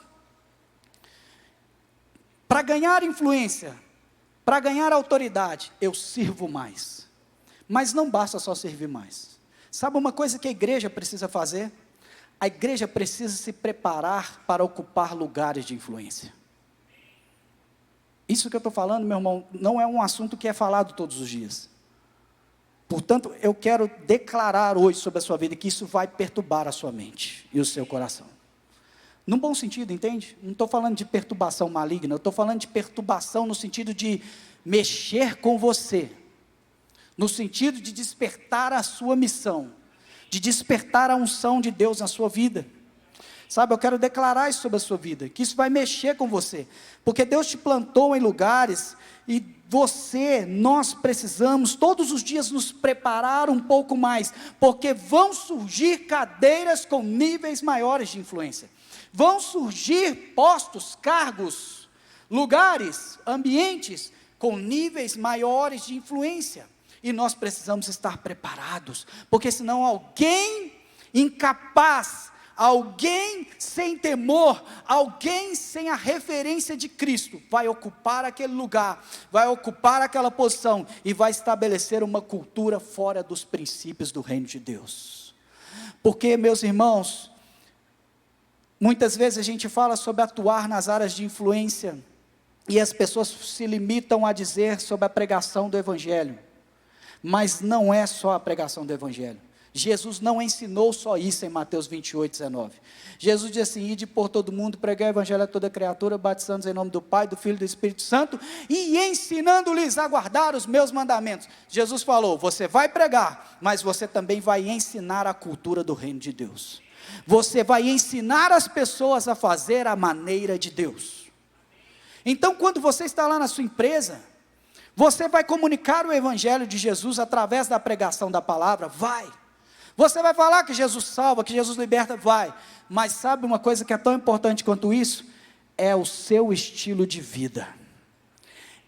Para ganhar influência, para ganhar autoridade, eu sirvo mais. Mas não basta só servir mais. Sabe uma coisa que a igreja precisa fazer? A igreja precisa se preparar para ocupar lugares de influência. Isso que eu estou falando, meu irmão, não é um assunto que é falado todos os dias. Portanto, eu quero declarar hoje sobre a sua vida que isso vai perturbar a sua mente e o seu coração. Num bom sentido, entende? Não estou falando de perturbação maligna, eu estou falando de perturbação no sentido de mexer com você, no sentido de despertar a sua missão, de despertar a unção de Deus na sua vida. Sabe, eu quero declarar isso sobre a sua vida, que isso vai mexer com você, porque Deus te plantou em lugares, e nós precisamos todos os dias nos preparar um pouco mais, porque vão surgir cadeiras com níveis maiores de influência, vão surgir postos, cargos, lugares, ambientes com níveis maiores de influência. E nós precisamos estar preparados, porque senão alguém incapaz, alguém sem temor, alguém sem a referência de Cristo, vai ocupar aquele lugar, vai ocupar aquela posição, e vai estabelecer uma cultura fora dos princípios do reino de Deus. Porque, meus irmãos, muitas vezes a gente fala sobre atuar nas áreas de influência, e as pessoas se limitam a dizer sobre a pregação do Evangelho. Mas não é só a pregação do Evangelho. Jesus não ensinou só isso em Mateus 28, 19. Jesus disse assim, ide por todo mundo, pregar o Evangelho a toda criatura, batizando-os em nome do Pai, do Filho e do Espírito Santo, e ensinando-lhes a guardar os meus mandamentos. Jesus falou, você vai pregar, mas você também vai ensinar a cultura do reino de Deus. Você vai ensinar as pessoas a fazer a maneira de Deus. Então, quando você está lá na sua empresa, você vai comunicar o Evangelho de Jesus através da pregação da palavra? Vai. Você vai falar que Jesus salva, que Jesus liberta? Vai. Mas sabe uma coisa que é tão importante quanto isso? É o seu estilo de vida.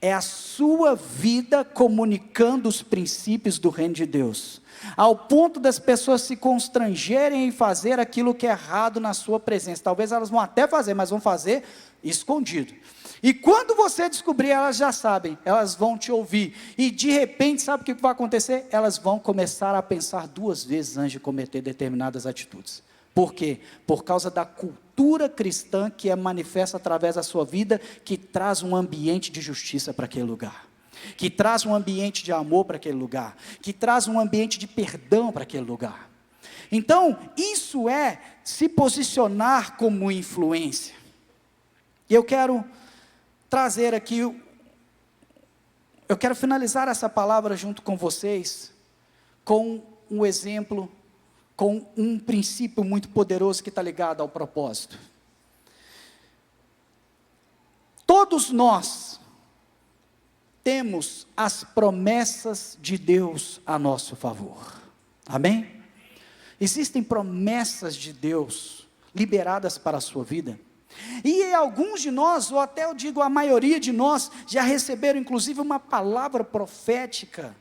É a sua vida comunicando os princípios do reino de Deus. Ao ponto das pessoas se constrangerem em fazer aquilo que é errado na sua presença. Talvez elas vão até fazer, mas vão fazer escondido. E quando você descobrir, elas já sabem, elas vão te ouvir, e de repente, sabe o que vai acontecer? Elas vão começar a pensar 2 vezes antes de cometer determinadas atitudes. Por quê? Por causa da cultura cristã que é manifesta através da sua vida, que traz um ambiente de justiça para aquele lugar, que traz um ambiente de amor para aquele lugar, que traz um ambiente de perdão para aquele lugar. Então, isso é se posicionar como influência. E eu quero trazer aqui, eu quero finalizar essa palavra junto com vocês, com um exemplo, com um princípio muito poderoso que está ligado ao propósito. Todos nós temos as promessas de Deus a nosso favor, amém? Existem promessas de Deus liberadas para a sua vida, e alguns de nós, ou até eu digo a maioria de nós, já receberam inclusive uma palavra profética,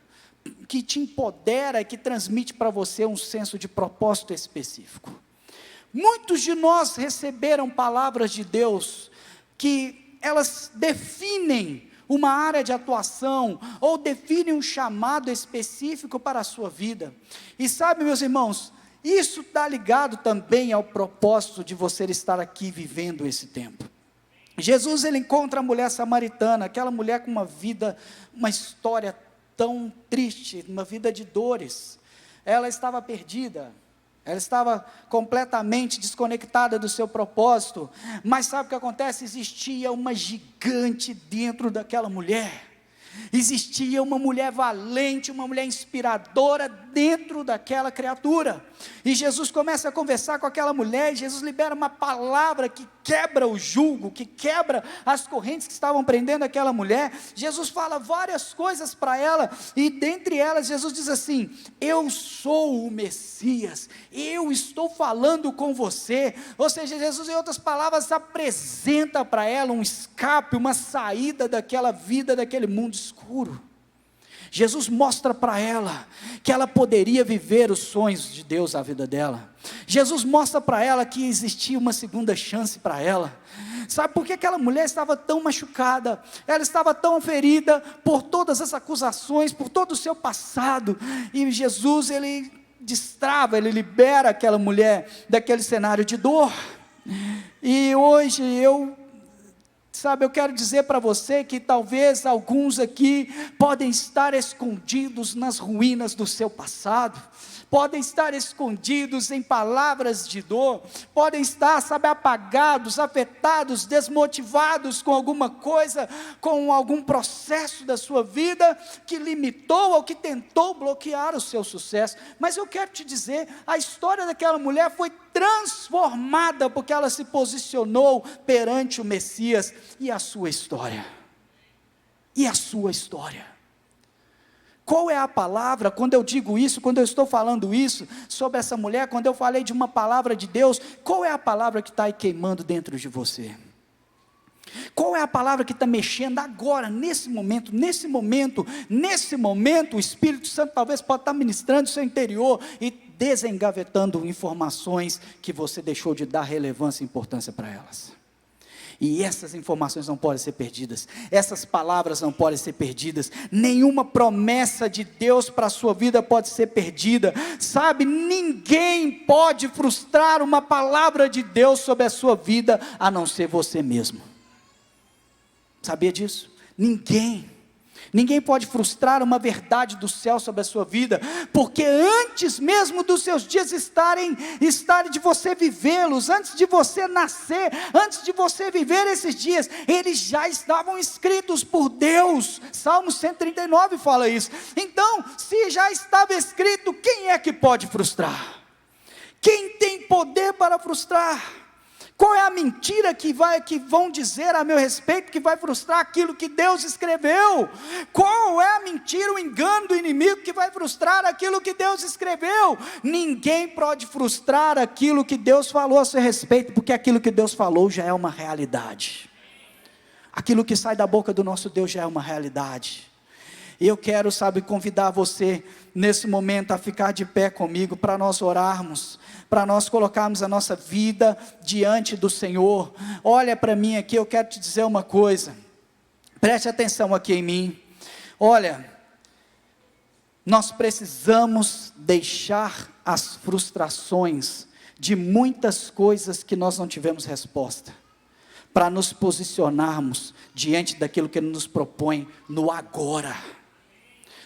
que te empodera e que transmite para você um senso de propósito específico. Muitos de nós receberam palavras de Deus, que elas definem uma área de atuação, ou definem um chamado específico para a sua vida, e sabe, meus irmãos, isso está ligado também ao propósito de você estar aqui vivendo esse tempo. Jesus, ele encontra a mulher samaritana, aquela mulher com uma vida, uma história tão triste, uma vida de dores. Ela estava perdida, ela estava completamente desconectada do seu propósito, mas sabe o que acontece? Existia uma gigante dentro daquela mulher, existia uma mulher valente, uma mulher inspiradora dentro daquela criatura, e Jesus começa a conversar com aquela mulher, e Jesus libera uma palavra que quebra o jugo, que quebra as correntes que estavam prendendo aquela mulher. Jesus fala várias coisas para ela, e dentre elas Jesus diz assim: eu sou o Messias, eu estou falando com você. Ou seja, Jesus, em outras palavras, apresenta para ela um escape, uma saída daquela vida, daquele mundo escuro. Jesus mostra para ela que ela poderia viver os sonhos de Deus na vida dela. Jesus mostra para ela que existia uma segunda chance para ela. Sabe por que aquela mulher estava tão machucada? Ela estava tão ferida por todas as acusações, por todo o seu passado. E Jesus, ele destrava, ele libera aquela mulher daquele cenário de dor. E hoje eu quero dizer para você que talvez alguns aqui podem estar escondidos nas ruínas do seu passado, podem estar escondidos em palavras de dor, podem estar, apagados, afetados, desmotivados com alguma coisa, com algum processo da sua vida, que limitou ou que tentou bloquear o seu sucesso. Mas eu quero te dizer, a história daquela mulher foi transformada, porque ela se posicionou perante o Messias. E a sua história? E a sua história? Qual é a palavra? Quando eu digo isso, quando eu estou falando isso sobre essa mulher, quando eu falei de uma palavra de Deus, qual é a palavra que está aí queimando dentro de você? Qual é a palavra que está mexendo agora, nesse momento, o Espírito Santo talvez pode estar ministrando o seu interior e desengavetando informações que você deixou de dar relevância e importância para elas. E essas informações não podem ser perdidas, essas palavras não podem ser perdidas, nenhuma promessa de Deus para a sua vida pode ser perdida, sabe, ninguém pode frustrar uma palavra de Deus sobre a sua vida, a não ser você mesmo. Sabia disso? Ninguém pode frustrar uma verdade do céu sobre a sua vida, porque antes mesmo dos seus dias estarem de você vivê-los, antes de você nascer, antes de você viver esses dias, eles já estavam escritos por Deus. Salmo 139 fala isso. Então, se já estava escrito, quem é que pode frustrar? Quem tem poder para frustrar? Qual é a mentira que vão dizer a meu respeito, que vai frustrar aquilo que Deus escreveu? Qual é a mentira, o engano do inimigo que vai frustrar aquilo que Deus escreveu? Ninguém pode frustrar aquilo que Deus falou a seu respeito, porque aquilo que Deus falou já é uma realidade. Aquilo que sai da boca do nosso Deus já é uma realidade. E eu quero, convidar você nesse momento a ficar de pé comigo, para nós orarmos, para nós colocarmos a nossa vida diante do Senhor. Olha para mim aqui, eu quero te dizer uma coisa, preste atenção aqui em mim. Olha, nós precisamos deixar as frustrações de muitas coisas que nós não tivemos resposta, para nos posicionarmos diante daquilo que Ele nos propõe no agora.